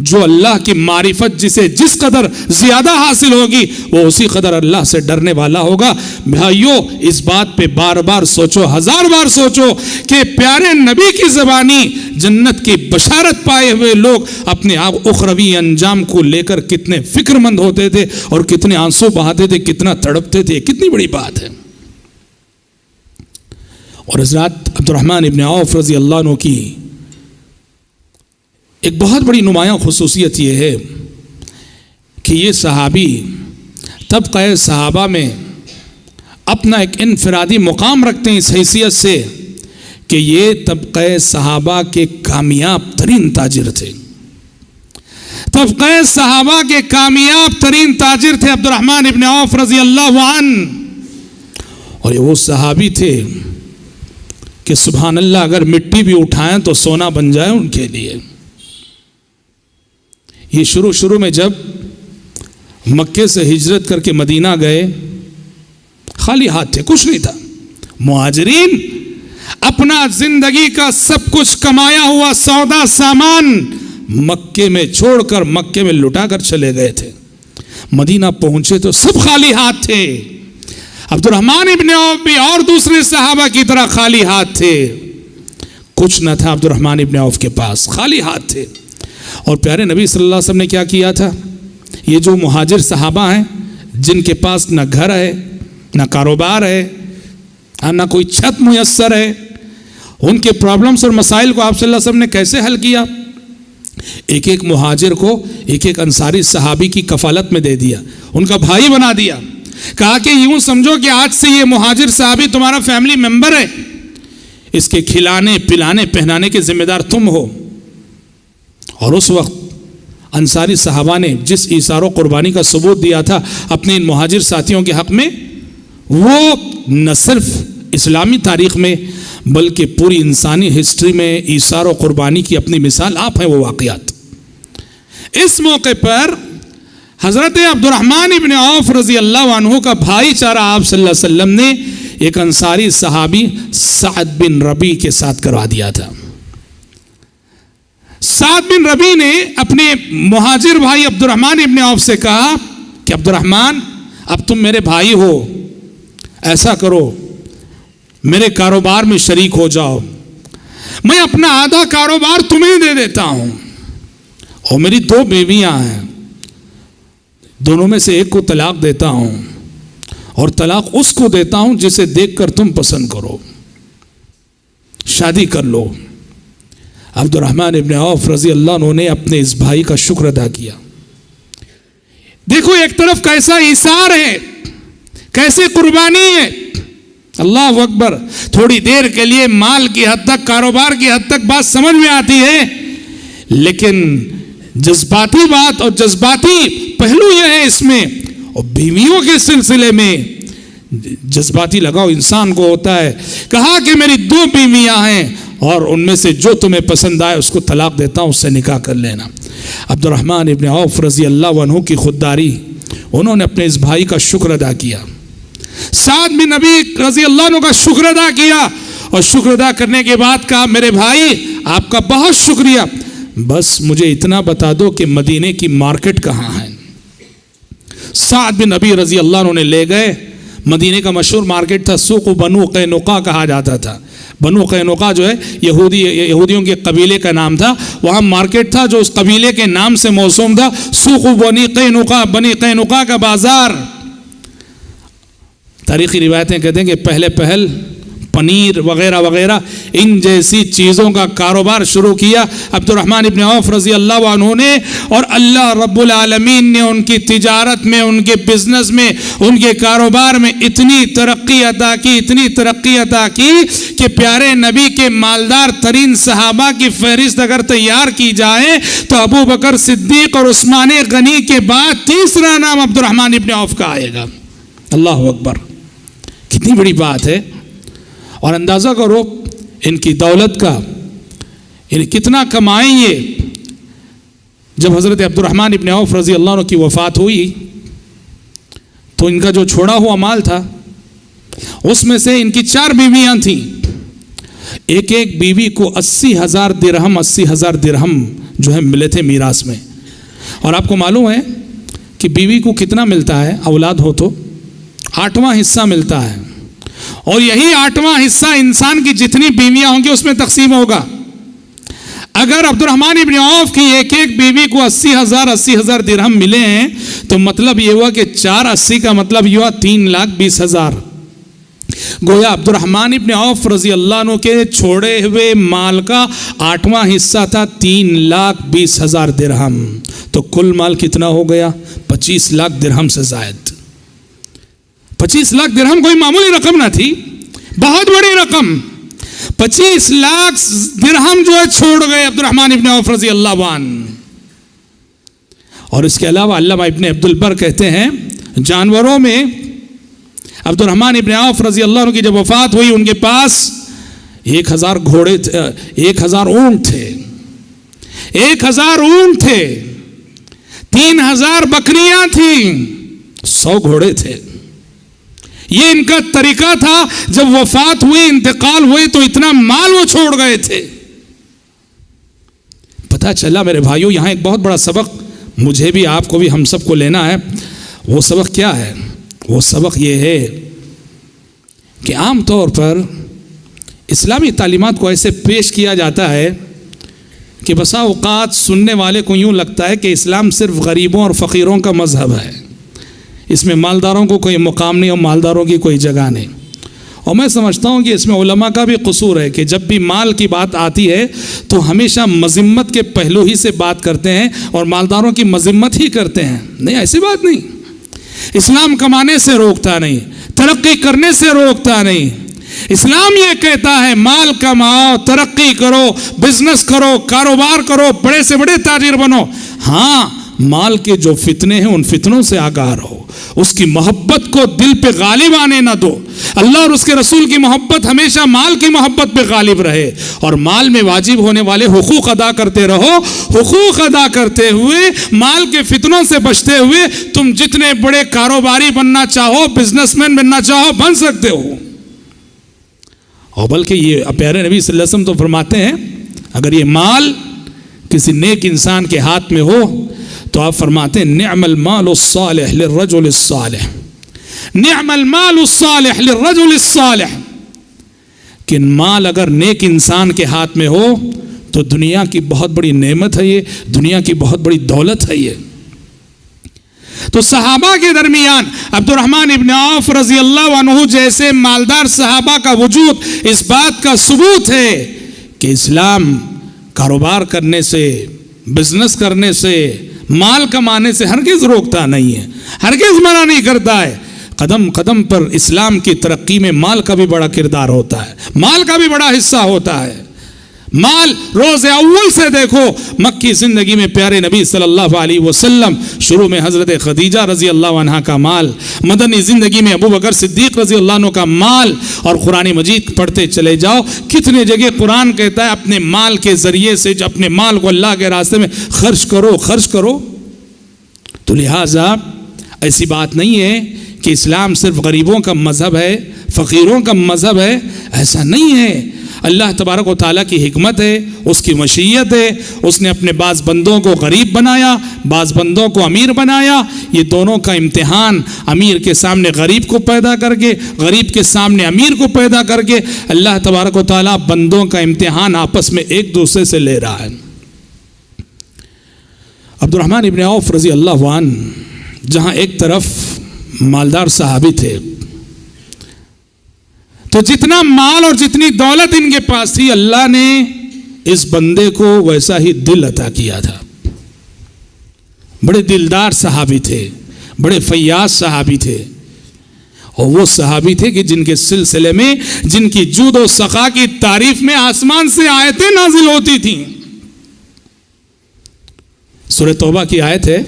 جو اللہ کی معرفت جسے جس قدر زیادہ حاصل ہوگی وہ اسی قدر اللہ سے ڈرنے والا ہوگا. بھائیو, اس بات پہ بار بار سوچو, ہزار بار سوچو کہ پیارے نبی کی زبانی جنت کی بشارت پائے ہوئے لوگ اپنے آپ اخروی انجام کو لے کر کتنے فکر مند ہوتے تھے اور کتنے آنسو بہاتے تھے, کتنا تڑپتے تھے. کتنی بڑی بات ہے. اور حضرات عبد الرحمن ابن عوف رضی اللہ عنہ کی ایک بہت بڑی نمایاں خصوصیت یہ ہے کہ یہ صحابی طبقہ صحابہ میں اپنا ایک انفرادی مقام رکھتے ہیں اس حیثیت سے کہ یہ طبقہ صحابہ کے کامیاب ترین تاجر تھے. طبقہ صحابہ کے کامیاب ترین تاجر تھے عبد الرحمن ابن عوف رضی اللہ عنہ. اور یہ وہ صحابی تھے کہ سبحان اللہ اگر مٹی بھی اٹھائیں تو سونا بن جائے ان کے لیے. یہ شروع میں جب مکے سے ہجرت کر کے مدینہ گئے خالی ہاتھ تھے, کچھ نہیں تھا. مہاجرین اپنا زندگی کا سب کچھ کمایا ہوا سودا سامان مکے میں چھوڑ کر مکے میں لٹا کر چلے گئے تھے. مدینہ پہنچے تو سب خالی ہاتھ تھے. عبد الرحمن ابن عوف بھی اور دوسرے صحابہ کی طرح خالی ہاتھ تھے. کچھ نہ تھا عبد الرحمن ابن عوف کے پاس, خالی ہاتھ تھے. اور پیارے نبی صلی اللہ علیہ وسلم نے کیا کیا تھا؟ یہ جو مہاجر صحابہ ہیں جن کے پاس نہ گھر ہے, نہ کاروبار ہے, نہ کوئی چھت میسر ہے, ان کے پرابلمز اور مسائل کو آپ صلی اللہ علیہ وسلم نے کیسے حل کیا؟ ایک ایک مہاجر کو ایک ایک انصاری صحابی کی کفالت میں دے دیا, ان کا بھائی بنا دیا. کہا کہ یوں سمجھو کہ آج سے یہ مہاجر صحابی تمہارا فیملی ممبر ہے, اس کے کھلانے پلانے پہنانے کے ذمہ دار تم ہو. اور اس وقت انصاری صحابہ نے جس ایثار و قربانی کا ثبوت دیا تھا اپنے ان مہاجر ساتھیوں کے حق میں, وہ نہ صرف اسلامی تاریخ میں بلکہ پوری انسانی ہسٹری میں ایثار و قربانی کی اپنی مثال آپ ہیں وہ واقعات. اس موقع پر حضرت عبد الرحمن ابن عوف رضی اللہ عنہ کا بھائی چارہ آپ صلی اللہ علیہ وسلم نے ایک انصاری صحابی سعد بن ربیع کے ساتھ کروا دیا تھا. سعد بن ربیع نے اپنے مہاجر بھائی عبد الرحمن ابن عوف سے کہا کہ عبد الرحمن اب تم میرے بھائی ہو, ایسا کرو میرے کاروبار میں شریک ہو جاؤ, میں اپنا آدھا کاروبار تمہیں دے دیتا ہوں, اور میری 2 بیویاں ہیں, دونوں میں سے ایک کو طلاق دیتا ہوں اور طلاق اس کو دیتا ہوں جسے دیکھ کر تم پسند کرو, شادی کر لو. عبد الرحمن ابن عوف رضی اللہ عنہ نے اپنے اس بھائی کا شکر ادا کیا. دیکھو ایک طرف کیسا ایثار ہے, کیسے قربانی ہے. اللہ اکبر. تھوڑی دیر کے لیے مال کی حد تک, کاروبار کی حد تک بات سمجھ میں آتی ہے, لیکن جذباتی بات اور جذباتی پہلو یہ ہے اس میں. اور بیویوں کے سلسلے میں جذباتی لگاؤ انسان کو ہوتا ہے. کہا کہ میری 2 بیویاں ہیں اور ان میں سے جو تمہیں پسند آئے اس کو طلاق دیتا ہوں, اس سے نکاح کر لینا. عبد الرحمن ابن عوف رضی اللہ عنہ کی خودداری, انہوں نے اپنے اس بھائی کا شکر ادا کیا. سعد بن ربیع رضی اللہ عنہ کا شکر ادا کیا, اور شکر ادا کرنے کے بعد کہا میرے بھائی آپ کا بہت شکریہ, بس مجھے اتنا بتا دو کہ مدینے کی مارکیٹ کہاں ہے. سعد بن ربیع رضی اللہ عنہ نے لے گئے. مدینے کا مشہور مارکیٹ تھا, سوق بنو قینقاع کہا جاتا تھا. بنو قینقاع جو ہے یہودیوں کے قبیلے کا نام تھا, وہاں مارکیٹ تھا جو اس قبیلے کے نام سے موسوم تھا, سوق بنی قینقاع کا بازار. تاریخی روایتیں کہتے ہیں کہ پہل پنیر وغیرہ وغیرہ ان جیسی چیزوں کا کاروبار شروع کیا عبد الرحمن ابن عوف رضی اللہ عنہ نے, اور اللہ رب العالمین نے ان کی تجارت میں, ان کے بزنس میں, ان کے کاروبار میں اتنی ترقی عطا کی کہ پیارے نبی کے مالدار ترین صحابہ کی فہرست اگر تیار کی جائے تو ابو بکر صدیق اور عثمان غنی کے بعد تیسرا نام عبد الرحمن ابن عوف کا آئے گا. اللہ اکبر. کتنی بڑی بات ہے. اور اندازہ کرو ان کی دولت کا, یعنی کتنا کمائیں یہ. جب حضرت عبد الرحمن ابن عوف رضی اللہ عنہ کی وفات ہوئی تو ان کا جو چھوڑا ہوا مال تھا اس میں سے ان کی 4 بیویاں تھیں. ایک ایک بیوی کو 80,000 درہم جو ہے ملے تھے میراث میں. اور آپ کو معلوم ہے کہ بیوی کو کتنا ملتا ہے, اولاد ہو تو 8واں حصہ ملتا ہے, اور یہی 8واں حصہ انسان کی جتنی بیویاں ہوں گی اس میں تقسیم ہوگا. اگر عبد الرحمن ابن عوف کی ایک ایک بیوی کو 80,000 درہم ملے ہیں تو مطلب یہ ہوا کہ 4 80 کا مطلب یہ ہوا 3,20,000. گویا عبد الرحمن ابن عوف رضی اللہ عنہ کے چھوڑے ہوئے مال کا 8واں حصہ تھا 3,20,000 درہم. تو کل مال کتنا ہو گیا؟ 25 لاکھ درہم سے زائد. 25 لاکھ درہم کوئی معمولی رقم نہ تھی، بہت بڑی رقم. 25 لاکھ درہم جو ہے چھوڑ گئے عبد الرحمن ابن عوف رضی اللہ عنہ. اور اس کے علاوہ علامہ ابن عبد البر کہتے ہیں جانوروں میں عبد الرحمن ابن عوف رضی اللہ عنہ کی جب وفات ہوئی ان کے پاس 1000 گھوڑے 1000 اونٹ تھے، 1000 اونٹ تھے، 3000 بکریاں تھیں، 100 گھوڑے تھے. یہ ان کا طریقہ تھا. جب وفات ہوئی، انتقال ہوئی تو اتنا مال وہ چھوڑ گئے تھے. پتہ چلا میرے بھائیوں یہاں ایک بہت بڑا سبق مجھے بھی، آپ کو بھی، ہم سب کو لینا ہے. وہ سبق کیا ہے؟ وہ سبق یہ ہے کہ عام طور پر اسلامی تعلیمات کو ایسے پیش کیا جاتا ہے کہ بسا اوقات سننے والے کو یوں لگتا ہے کہ اسلام صرف غریبوں اور فقیروں کا مذہب ہے، اس میں مالداروں کو کوئی مقام نہیں اور مالداروں کی کوئی جگہ نہیں. اور میں سمجھتا ہوں کہ اس میں علماء کا بھی قصور ہے کہ جب بھی مال کی بات آتی ہے تو ہمیشہ مذمت کے پہلو ہی سے بات کرتے ہیں اور مالداروں کی مذمت ہی کرتے ہیں. نہیں، ایسی بات نہیں. اسلام کمانے سے روکتا نہیں، ترقی کرنے سے روکتا نہیں. اسلام یہ کہتا ہے مال کماؤ، ترقی کرو، بزنس کرو، کاروبار کرو، بڑے سے بڑے تاجر بنو. ہاں، مال کے جو فتنے ہیں ان فتنوں سے آگاہ رہو، اس کی محبت کو دل پہ غالب آنے نہ دو. اللہ اور اس کے رسول کی محبت ہمیشہ مال کی محبت پہ غالب رہے، اور مال میں واجب ہونے والے حقوق ادا کرتے رہو. حقوق ادا کرتے ہوئے، مال کے فتنوں سے بچتے ہوئے تم جتنے بڑے کاروباری بننا چاہو، بزنس مین بننا چاہو، بن سکتے ہو. اور بلکہ یہ پیارے نبی صلی اللہ علیہ وسلم تو فرماتے ہیں اگر یہ مال کسی نیک انسان کے ہاتھ میں ہو تو آپ فرماتے ہیں نعم المال الصالح للرجل الصالح، نعم المال الصالح للرجل الصالح. کہ مال اگر نیک انسان کے ہاتھ میں ہو تو دنیا کی بہت بڑی نعمت ہے، یہ دنیا کی بہت بڑی دولت ہے. یہ تو صحابہ کے درمیان عبد الرحمن ابن عوف رضی اللہ عنہ جیسے مالدار صحابہ کا وجود اس بات کا ثبوت ہے کہ اسلام کاروبار کرنے سے، بزنس کرنے سے، مال کمانے سے ہرگز روکتا نہیں ہے، ہرگز منع نہیں کرتا ہے. قدم قدم پر اسلام کی ترقی میں مال کا بھی بڑا کردار ہوتا ہے، مال کا بھی بڑا حصہ ہوتا ہے. مال روز اول سے دیکھو مکی زندگی میں پیارے نبی صلی اللہ علیہ وسلم، شروع میں حضرت خدیجہ رضی اللہ عنہ کا مال، مدنی زندگی میں ابو بکر صدیق رضی اللہ عنہ کا مال، اور قرآن مجید پڑھتے چلے جاؤ کتنے جگہ قرآن کہتا ہے اپنے مال کے ذریعے سے اپنے مال کو اللہ کے راستے میں خرچ کرو، خرچ کرو. تو لہٰذا ایسی بات نہیں ہے کہ اسلام صرف غریبوں کا مذہب ہے، فقیروں کا مذہب ہے، ایسا نہیں ہے. اللہ تبارک و تعالیٰ کی حکمت ہے، اس کی مشیت ہے. اس نے اپنے بعض بندوں کو غریب بنایا، بعض بندوں کو امیر بنایا. یہ دونوں کا امتحان امیر کے سامنے غریب کو پیدا کر کے، غریب کے سامنے امیر کو پیدا کر کے اللہ تبارک و تعالیٰ بندوں کا امتحان آپس میں ایک دوسرے سے لے رہا ہے. عبد الرحمن ابن عوف رضی اللہ عنہ جہاں ایک طرف مالدار صحابی تھے تو جتنا مال اور جتنی دولت ان کے پاس تھی اللہ نے اس بندے کو ویسا ہی دل عطا کیا تھا. بڑے دلدار صحابی تھے، بڑے فیاض صحابی تھے، اور وہ صحابی تھے کہ جن کے سلسلے میں، جن کی جود و سخا کی تعریف میں آسمان سے آیتیں نازل ہوتی تھیں. سورہ توبہ کی آیت ہے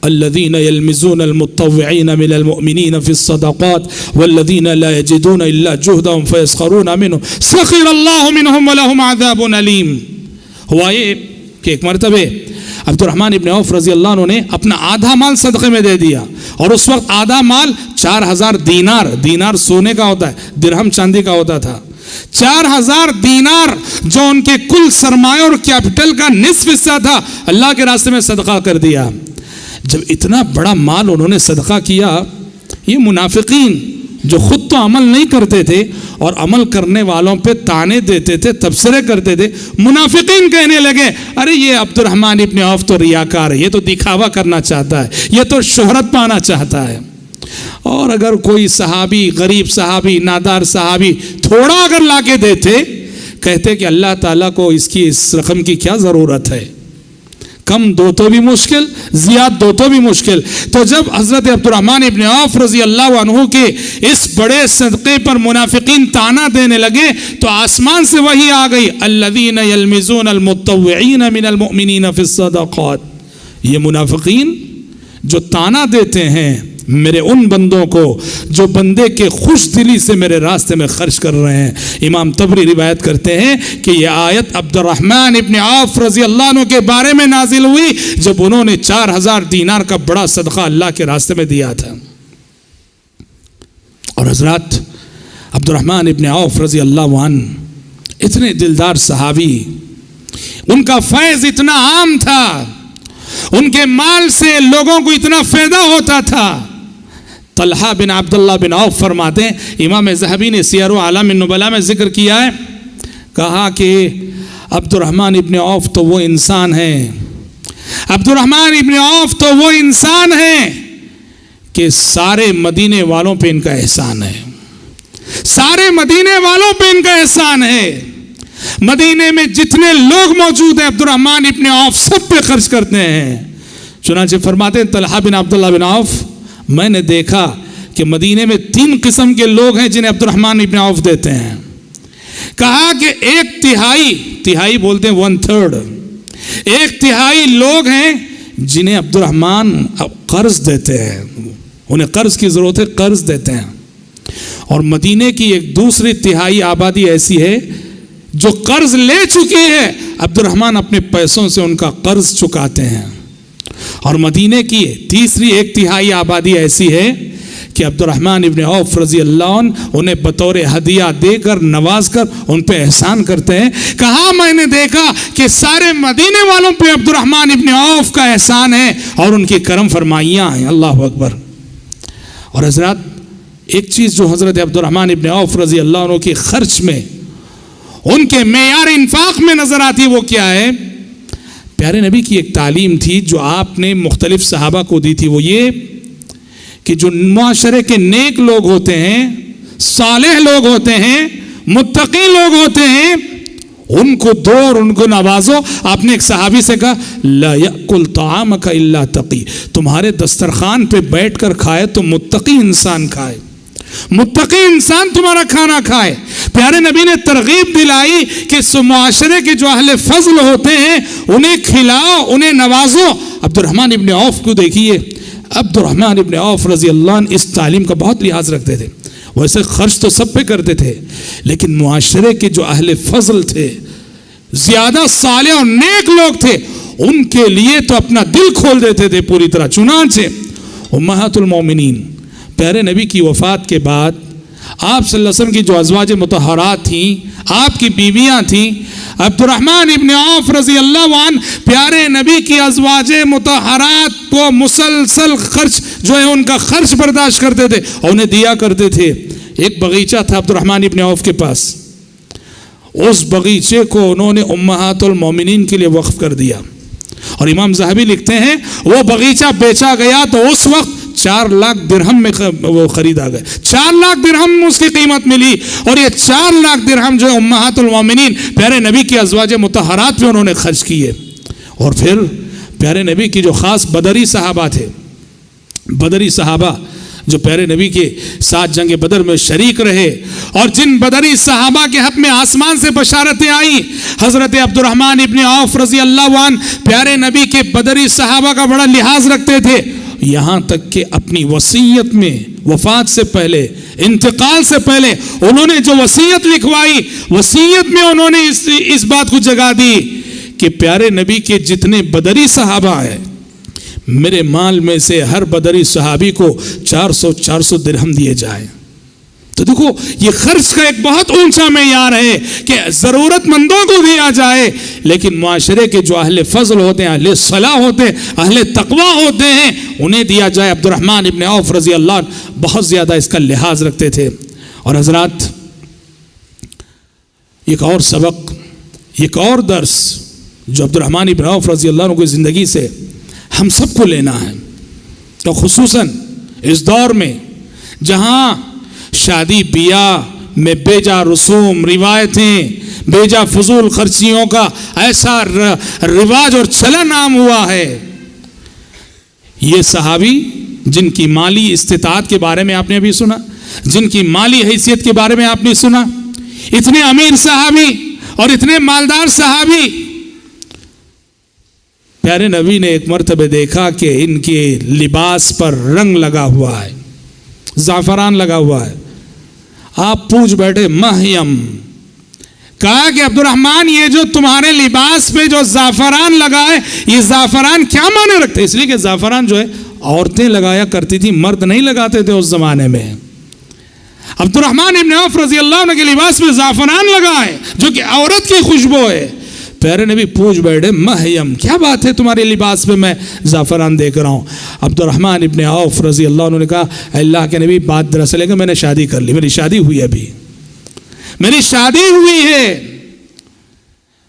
الذين يلمزون المتطوعين من المؤمنين في الصدقات والذين لا يجدون الا جهدهم فيسخرون منهم سخر الله منهم ولهم عذاب اليم. ہوا یہ کہ ایک مرتبہ عبد الرحمن ابن عوف رضی اللہ عنہ نے اپنا آدھا مال صدقے میں دے دیا، اور اس وقت آدھا مال 4000 دینار، دینار سونے کا ہوتا ہے، درہم چاندی کا ہوتا تھا. 4000 دینار جو ان کے کل سرمایہ اور کیپٹل کا نصف حصہ تھا اللہ کے راستے میں صدقہ کر دیا. جب اتنا بڑا مال انہوں نے صدقہ کیا، یہ منافقین جو خود تو عمل نہیں کرتے تھے اور عمل کرنے والوں پہ تانے دیتے تھے، تبصرے کرتے تھے، منافقین کہنے لگے ارے یہ عبد الرحمن ابن عوف تو ریاکار ہے، یہ تو دکھاوا کرنا چاہتا ہے، یہ تو شہرت پانا چاہتا ہے. اور اگر کوئی صحابی، غریب صحابی، نادار صحابی تھوڑا اگر لا کے دیتے، کہتے کہ اللہ تعالیٰ کو اس رقم کی کیا ضرورت ہے، کم دو تو بھی مشکل، زیاد دو تو بھی مشکل۔ تو جب حضرت عبد الرحمن ابن عوف رضی اللہ عنہ کے اس بڑے صدقے پر منافقین طعنہ دینے لگے تو آسمان سے وحی آ گئی، الذین یلمزون المتطوعین من المؤمنین فی الصدقات، یہ منافقین جو طعنہ دیتے ہیں میرے ان بندوں کو جو بندے کے خوش دلی سے میرے راستے میں خرچ کر رہے ہیں۔ امام طبری روایت کرتے ہیں کہ یہ آیت عبد الرحمن ابن عوف رضی اللہ عنہ کے بارے میں نازل ہوئی جب انہوں نے 4000 دینار کا بڑا صدقہ اللہ کے راستے میں دیا تھا۔ اور حضرات عبد الرحمن ابن عوف رضی اللہ عنہ اتنے دلدار صحابی، ان کا فیض اتنا عام تھا، ان کے مال سے لوگوں کو اتنا فائدہ ہوتا تھا۔ طلحہ بن عبداللہ بن عوف فرماتے ہیں، امام ذہبی نے سیر اعلام النبلاء میں ذکر کیا ہے، کہا کہ عبد الرحمن ابن عوف تو وہ انسان ہیں، عبد الرحمن ابن عوف تو وہ انسان ہیں کہ سارے مدینے والوں پہ ان کا احسان ہے، سارے مدینے والوں پہ ان کا احسان ہے۔ مدینے میں جتنے لوگ موجود ہیں عبد الرحمن ابن عوف سب پہ خرچ کرتے ہیں۔ چنانچہ فرماتے ہیں طلحہ بن عبداللہ بن عوف، میں نے دیکھا کہ مدینے میں 3 قسم کے لوگ ہیں جنہیں عبد الرحمن ابن عوف دیتے ہیں۔ کہا کہ 1/3 بولتے ہیں 1/3، 1/3 لوگ ہیں جنہیں عبد الرحمن قرض دیتے ہیں، انہیں قرض کی ضرورت ہے، قرض دیتے ہیں۔ اور مدینے کی ایک دوسری تہائی آبادی ایسی ہے جو قرض لے چکی ہے، عبد الرحمن اپنے پیسوں سے ان کا قرض چکاتے ہیں۔ اور مدینے کی تیسری 1/3 آبادی ایسی ہے کہ عبد الرحمن ابن عوف رضی اللہ عنہ انہیں بطور ہدیہ دے کر نواز کر ان پہ احسان کرتے ہیں۔ کہا میں نے دیکھا کہ سارے مدینے والوں پہ عبد الرحمن ابن عوف کا احسان ہے اور ان کی کرم فرمائیاں ہیں۔ اللہ اکبر۔ اور حضرات ایک چیز جو حضرت عبد الرحمن ابن عوف رضی اللہ عنہ کے خرچ میں، ان کے معیار انفاق میں نظر آتی، وہ کیا ہے؟ پیارے نبی کی ایک تعلیم تھی جو آپ نے مختلف صحابہ کو دی تھی، وہ یہ کہ جو معاشرے کے نیک لوگ ہوتے ہیں، صالح لوگ ہوتے ہیں، متقی لوگ ہوتے ہیں، ان کو دو اور ان کو نوازو۔ آپ نے ایک صحابی سے کہا لا یأکل طعامک الا تقی، تمہارے دسترخوان پہ بیٹھ کر کھائے تو متقی انسان کھائے، متقی انسان تمہارا کھانا کھائے۔ پیارے نبی نے ترغیب دلائی کہ معاشرے کے جو اہل فضل ہوتے ہیں انہیں کھلاؤ، انہیں نوازو۔ عبد الرحمن ابن عوف کو دیکھیے، عبد الرحمن ابن عوف رضی اللہ عنہ اس تعلیم کا بہت لحاظ رکھتے تھے۔ ویسے خرچ تو سب پہ کرتے تھے، لیکن معاشرے کے جو اہل فضل تھے، زیادہ صالح اور نیک لوگ تھے، ان کے لیے تو اپنا دل کھول دیتے تھے پوری طرح۔ چنانچہ امہات المومنین پیارے نبی کی وفات کے بعد آپ صلی اللہ علیہ وسلم کی جو ازواج مطہرات تھیں، آپ کی بیویاں تھیں، عبد الرحمن ابن عوف رضی اللہ عنہ پیارے نبی کی ازواج مطہرات کو مسلسل خرچ جو ہے ان کا خرچ برداشت کرتے تھے اور انہیں دیا کرتے تھے۔ ایک باغیچہ تھا عبد الرحمن ابن عوف کے پاس، اس باغیچے کو انہوں نے امہات المومنین کے لیے وقف کر دیا۔ اور امام ذہبی لکھتے ہیں وہ باغیچہ بیچا گیا تو اس وقت 4 لاکھ درہم میں وہ خریدا گیا، 4 لاکھ درہم اس کی قیمت ملی۔ اور یہ 4 لاکھ درہم جو امہات المومنین پیارے نبی کی ازواج مطہرات پہ انہوں نے خرچ کیے۔ اور پھر پیارے نبی کی جو خاص بدری صحابہ تھے، بدری صحابہ جو پیارے نبی کے ساتھ جنگ بدر میں شریک رہے اور جن بدری صحابہ کے حق میں آسمان سے بشارتیں آئیں، حضرت عبد الرحمن ابن عوف رضی اللہ عنہ پیارے نبی کے بدری صحابہ کا بڑا لحاظ رکھتے تھے، یہاں تک کہ اپنی وصیت میں وفات سے پہلے، انتقال سے پہلے انہوں نے جو وصیت لکھوائی، وصیت میں انہوں نے اس بات کو جگا دی کہ پیارے نبی کے جتنے بدری صحابہ ہیں، میرے مال میں سے ہر بدری صحابی کو 400 درہم دیے جائیں۔ تو دیکھو یہ خرچ کا ایک بہت اونچا معیار ہے کہ ضرورت مندوں کو دیا جائے، لیکن معاشرے کے جو اہل فضل ہوتے ہیں، اہل صلاح ہوتے ہیں، اہل تقوی ہوتے ہیں، انہیں دیا جائے۔ عبد الرحمن ابن عوف رضی اللہ عنہ بہت زیادہ اس کا لحاظ رکھتے تھے۔ اور حضرات ایک اور سبق، ایک اور درس جو عبد الرحمن ابن عوف رضی اللہ عنہ کی زندگی سے ہم سب کو لینا ہے، تو خصوصاً اس دور میں جہاں شادی بیاہ میں بیجا رسوم روایتیں بیجا فضول خرچیوں کا ایسا رواج اور چلن عام ہوا ہے، یہ صحابی جن کی مالی استطاعت کے بارے میں آپ نے ابھی سنا، جن کی مالی حیثیت کے بارے میں آپ نے سنا، اتنے امیر صحابی اور اتنے مالدار صحابی، پیارے نبی نے ایک مرتبہ دیکھا کہ ان کے لباس پر رنگ لگا ہوا ہے، زعفران لگا ہوا ہے۔ آپ پوچھ بیٹھے مہیم، کہا کہ عبد الرحمن یہ جو تمہارے لباس پہ جو زعفران لگا ہے یہ زعفران کیا معنی رکھتے؟ اس لیے کہ زعفران جو ہے عورتیں لگایا کرتی تھی، مرد نہیں لگاتے تھے اس زمانے میں۔ عبد الرحمن ابن عوف رضی اللہ عنہ کے لباس میں زعفران لگا ہے جو کہ عورت کی خوشبو ہے۔ پیارے نبی پوچھ بیٹھے مہیم، کیا بات ہے تمہارے لباس پہ میں زعفران دیکھ رہا ہوں؟ عبد الرحمن ابن عوف رضی اللہ عنہ نے کہا اللہ کے نبی بات دراصل ہے کہ میں نے شادی کر لی، میری شادی ہوئی، ابھی میری شادی ہوئی ہے۔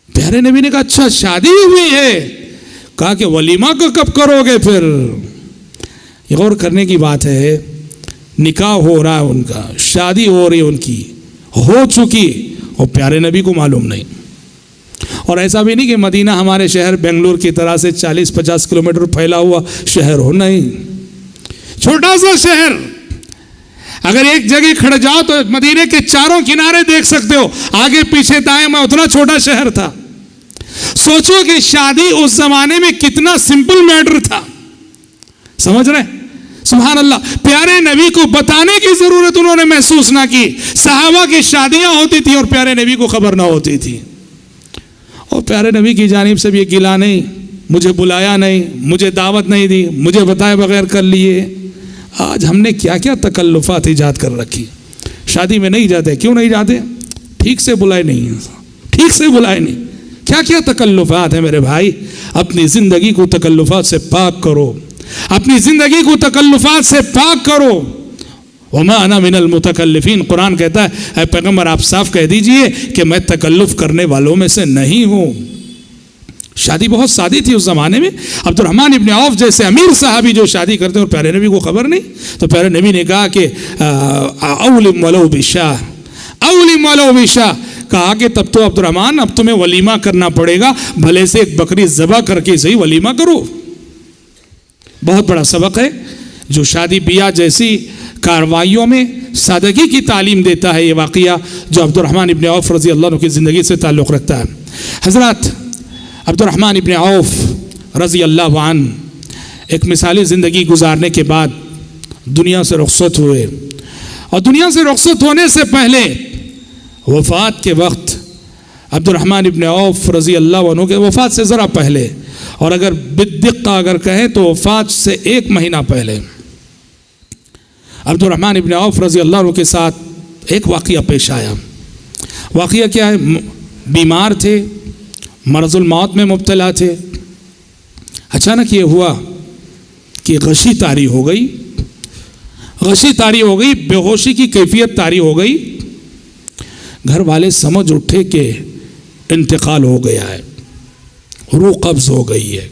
پیارے نبی نے کہا اچھا شادی ہوئی ہے، کہا کہ ولیمہ کو کب کرو گے پھر؟ یہ غور کرنے کی بات ہے، نکاح ہو رہا ہے ان کا، شادی ہو رہی ہے ان کی، ہو چکی، اور پیارے نبی کو معلوم نہیں۔ اور ایسا بھی نہیں کہ مدینہ ہمارے شہر بنگلور کی طرح سے 40-50 کلومیٹر پھیلا ہوا شہر ہو، نہیں، چھوٹا سا شہر، اگر ایک جگہ کھڑ جاؤ تو مدینے کے چاروں کنارے دیکھ سکتے ہو، آگے پیچھے دائیں میں، اتنا چھوٹا شہر تھا۔ سوچو کہ شادی اس زمانے میں کتنا سمپل میٹر تھا، سمجھ رہے؟ سبحان اللہ، پیارے نبی کو بتانے کی ضرورت انہوں نے محسوس نہ کی۔ صحابہ کی شادیاں ہوتی تھی اور پیارے نبی کو خبر نہ ہوتی تھی، اور پیارے نبی کی جانب سے بھی یہ گلا نہیں، مجھے بلایا نہیں، مجھے دعوت نہیں دی، مجھے بتائے بغیر کر لیے۔ آج ہم نے کیا کیا تکلفات ایجاد کر رکھی، شادی میں نہیں جاتے، کیوں نہیں جاتے؟ ٹھیک سے بلائے نہیں، ٹھیک سے بلائے نہیں، کیا کیا تکلفات ہیں میرے بھائی۔ اپنی زندگی کو تکلفات سے پاک کرو، اپنی زندگی کو تکلفات سے پاک کرو۔ وما انا من المتکلفین، قرآن کہتا ہے اے پیغمبر آپ صاف کہہ دیجئے کہ میں تکلف کرنے والوں میں سے نہیں ہوں۔ شادی بہت سادی تھی اس زمانے میں۔ عبد الرحمن ابن عوف جیسے امیر صحابی جو شادی کرتے ہیں اور پیارے نبی کو خبر نہیں، تو پیارے نبی نے کہا کہ اولم ولو بشاہ، اولم ولو بشاہ، کہا کہ تب تو عبد الرحمن اب تمہیں ولیمہ کرنا پڑے گا، بھلے سے ایک بکری ذبح کر کے صحیح ولیمہ کرو۔ بہت بڑا سبق ہے جو شادی بیاہ جیسی کاروائیوں میں سادگی کی تعلیم دیتا ہے، یہ واقعہ جو عبد الرحمن ابن عوف رضی اللہ عنہ کی زندگی سے تعلق رکھتا ہے۔ حضرات، عبد الرحمن ابن عوف رضی اللہ عنہ ایک مثالی زندگی گزارنے کے بعد دنیا سے رخصت ہوئے، اور دنیا سے رخصت ہونے سے پہلے وفات کے وقت عبد الرحمن ابن عوف رضی اللہ عنہ کے وفات سے ذرا پہلے، اور اگر بدقہ اگر کہیں تو وفات سے 1 مہینہ پہلے، عبد الرحمن ابن عوف رضی اللہ عنہ کے ساتھ ایک واقعہ پیش آیا۔ واقعہ کیا ہے؟ بیمار تھے، مرض الموت میں مبتلا تھے۔ اچانک یہ ہوا کہ غشی طاری ہو گئی، غشی طاری ہو گئی، بے ہوشی کی کیفیت طاری ہو گئی۔ گھر والے سمجھ اٹھے کہ انتقال ہو گیا ہے، روح قبض ہو گئی ہے۔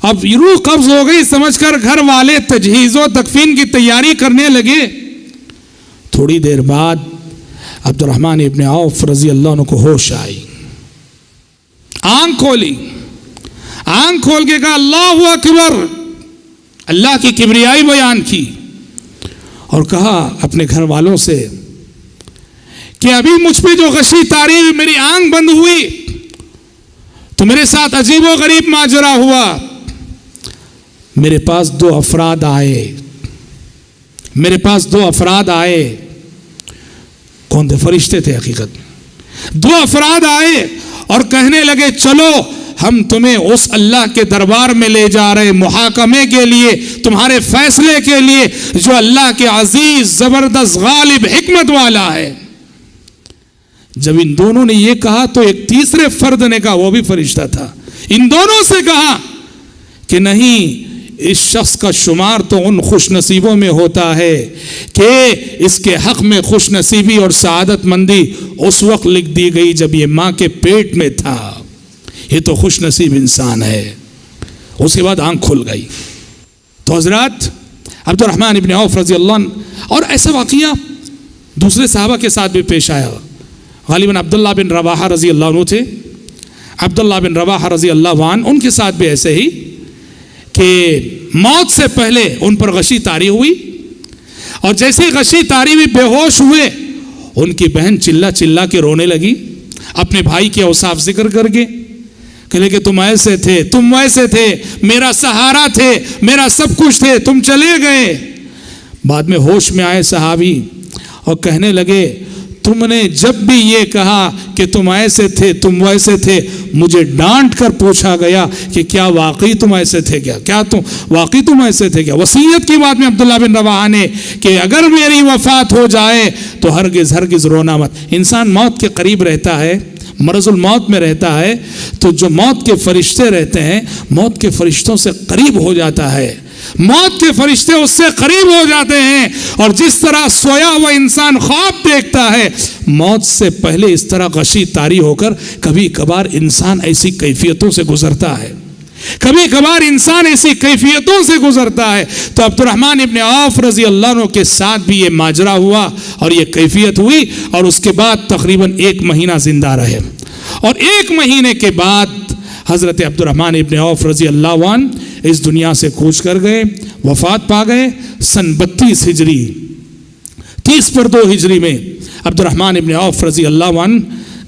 اب روح قبض ہو گئی سمجھ کر گھر والے تجہیز و تکفین کی تیاری کرنے لگے۔ تھوڑی دیر بعد عبد الرحمن ابن عوف رضی اللہ عنہ کو ہوش آئی، آنکھ کھولی، آنکھ کھول کے کہا اللہ اکبر، اللہ کی کبریائی بیان کی، اور کہا اپنے گھر والوں سے کہ ابھی مجھ پہ جو غشی طاری ہوئی، میری آنکھ بند ہوئی تو میرے ساتھ عجیب و غریب ماجرا ہوا۔ میرے پاس 2 افراد آئے، میرے پاس 2 افراد آئے، کون تھے؟ فرشتے تھے حقیقت میں۔ 2 افراد آئے اور کہنے لگے چلو ہم تمہیں اس اللہ کے دربار میں لے جا رہے محاکمے کے لیے، تمہارے فیصلے کے لیے، جو اللہ کے عزیز زبردست غالب حکمت والا ہے۔ جب ان دونوں نے یہ کہا تو ایک تیسرے فرد نے کہا، وہ بھی فرشتہ تھا، ان دونوں سے کہا کہ نہیں، اس شخص کا شمار تو ان خوش نصیبوں میں ہوتا ہے کہ اس کے حق میں خوش نصیبی اور سعادت مندی اس وقت لکھ دی گئی جب یہ ماں کے پیٹ میں تھا، یہ تو خوش نصیب انسان ہے۔ اس کے بعد آنکھ کھل گئی تو حضرات عبد الرحمن ابن عوف رضی اللہ عنہ، اور ایسا واقعہ دوسرے صحابہ کے ساتھ بھی پیش آیا، غالباً عبداللہ بن رواحہ رضی اللہ عنہ تھے، عبداللہ بن رواحہ رضی اللہ عنہ، ان کے ساتھ بھی ایسے ہی کہ موت سے پہلے ان پر غشی طاری ہوئی، اور جیسے غشی طاری ہوئی بے ہوش ہوئے، ان کی بہن چلا چلا کے رونے لگی، اپنے بھائی کے اوصاف ذکر کر کے، کہلے کہ تم ایسے تھے، تم ویسے تھے، میرا سہارا تھے، میرا سب کچھ تھے، تم چلے گئے۔ بعد میں ہوش میں آئے صحابی اور کہنے لگے تم نے جب بھی یہ کہا کہ تم ایسے تھے، تم ویسے تھے، مجھے ڈانٹ کر پوچھا گیا کہ کیا واقعی تم ایسے تھے کیا تم واقعی تم ایسے تھے کیا؟ وصیت کی بات میں عبداللہ بن رواحہ نے کہ اگر میری وفات ہو جائے تو ہرگز ہرگز رونا مت۔ انسان موت کے قریب رہتا ہے، مرض الموت میں رہتا ہے، تو جو موت کے فرشتے رہتے ہیں، موت کے فرشتوں سے قریب ہو جاتا ہے، موت کے فرشتے اس سے قریب ہو جاتے ہیں، اور جس طرح سویا ہوا انسان خواب دیکھتا ہے، موت سے پہلے اس طرح غشی طاری ہو کر کبھی کبھار انسان ایسی کیفیتوں سے گزرتا ہے، کبھی کبھار انسان ایسی کیفیتوں سے گزرتا ہے۔ تو عبد الرحمن ابن عوف رضی اللہ عنہ کے ساتھ بھی یہ ماجرا ہوا اور یہ کیفیت ہوئی، اور اس کے بعد تقریباً 1 مہینہ زندہ رہے، اور 1 مہینے کے بعد حضرت عبد الرحمن ابن عوف رضی اللہ عنہ اس دنیا سے کوچ کر گئے، وفات پا گئے۔ سن 32 ہجری 30/2 ہجری میں عبد الرحمن ابن عوف رضی اللہ عنہ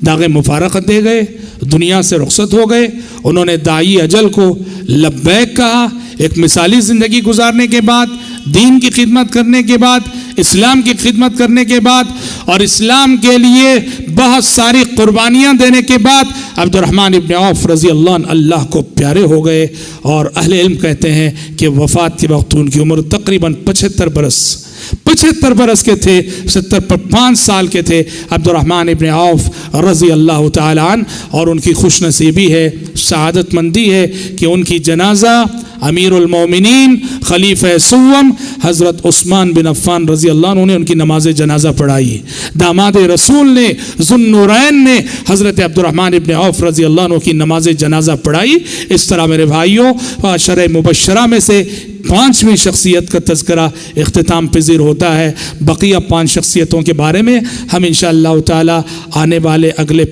داغ مفارقت دے گئے، دنیا سے رخصت ہو گئے۔ انہوں نے داعی اجل کو لبیک کہا، ایک مثالی زندگی گزارنے کے بعد، دین کی خدمت کرنے کے بعد، اسلام کی خدمت کرنے کے بعد، اور اسلام کے لیے بہت ساری قربانیاں دینے کے بعد، عبد الرحمن ابن عوف رضی اللہ عنہ اللہ کو پیارے ہو گئے، اور اہل علم کہتے ہیں کہ وفات کے وقت ان کی عمر تقریباً 75 برس کے تھے، 5 سال کے تھے عبد الرحمن ابن عوف رضی اللہ تعالی عنہ۔ اور ان کی خوش نصیبی ہے، سعادت مندی ہے کہ ان کی جنازہ امیر المومنین خلیفہ سوم حضرت عثمان بن عفان رضی اللہ عنہ نے ان کی نماز جنازہ پڑھائی۔ داماد رسول نے ذو النورین نے حضرت عبد الرحمن ابن عوف رضی اللہ عنہ کی نماز جنازہ پڑھائی۔ اس طرح میرے بھائیوں، عشرہ مبشرہ میں سے 5ویں شخصیت کا تذکرہ اختتام پذیر ہوتا ہے۔ بقیہ 5 شخصیتوں کے بارے میں ہم انشاءاللہ تعالی آنے والے اگلے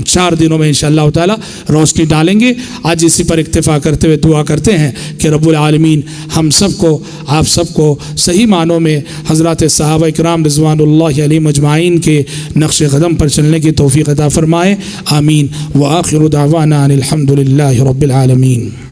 4 دنوں میں انشاءاللہ تعالی روشنی ڈالیں گے۔ آج اسی پر اکتفا کرتے ہوئے دعا کرتے ہیں کہ رب العالمین ہم سب کو، آپ سب کو صحیح معنوں میں حضرات صحابہ کرام رضوان اللہ علیہم اجمعین کے نقش قدم پر چلنے کی توفیق عطا فرمائے، آمین۔ وآخر دعوانا ان الحمد للہ رب العالمین۔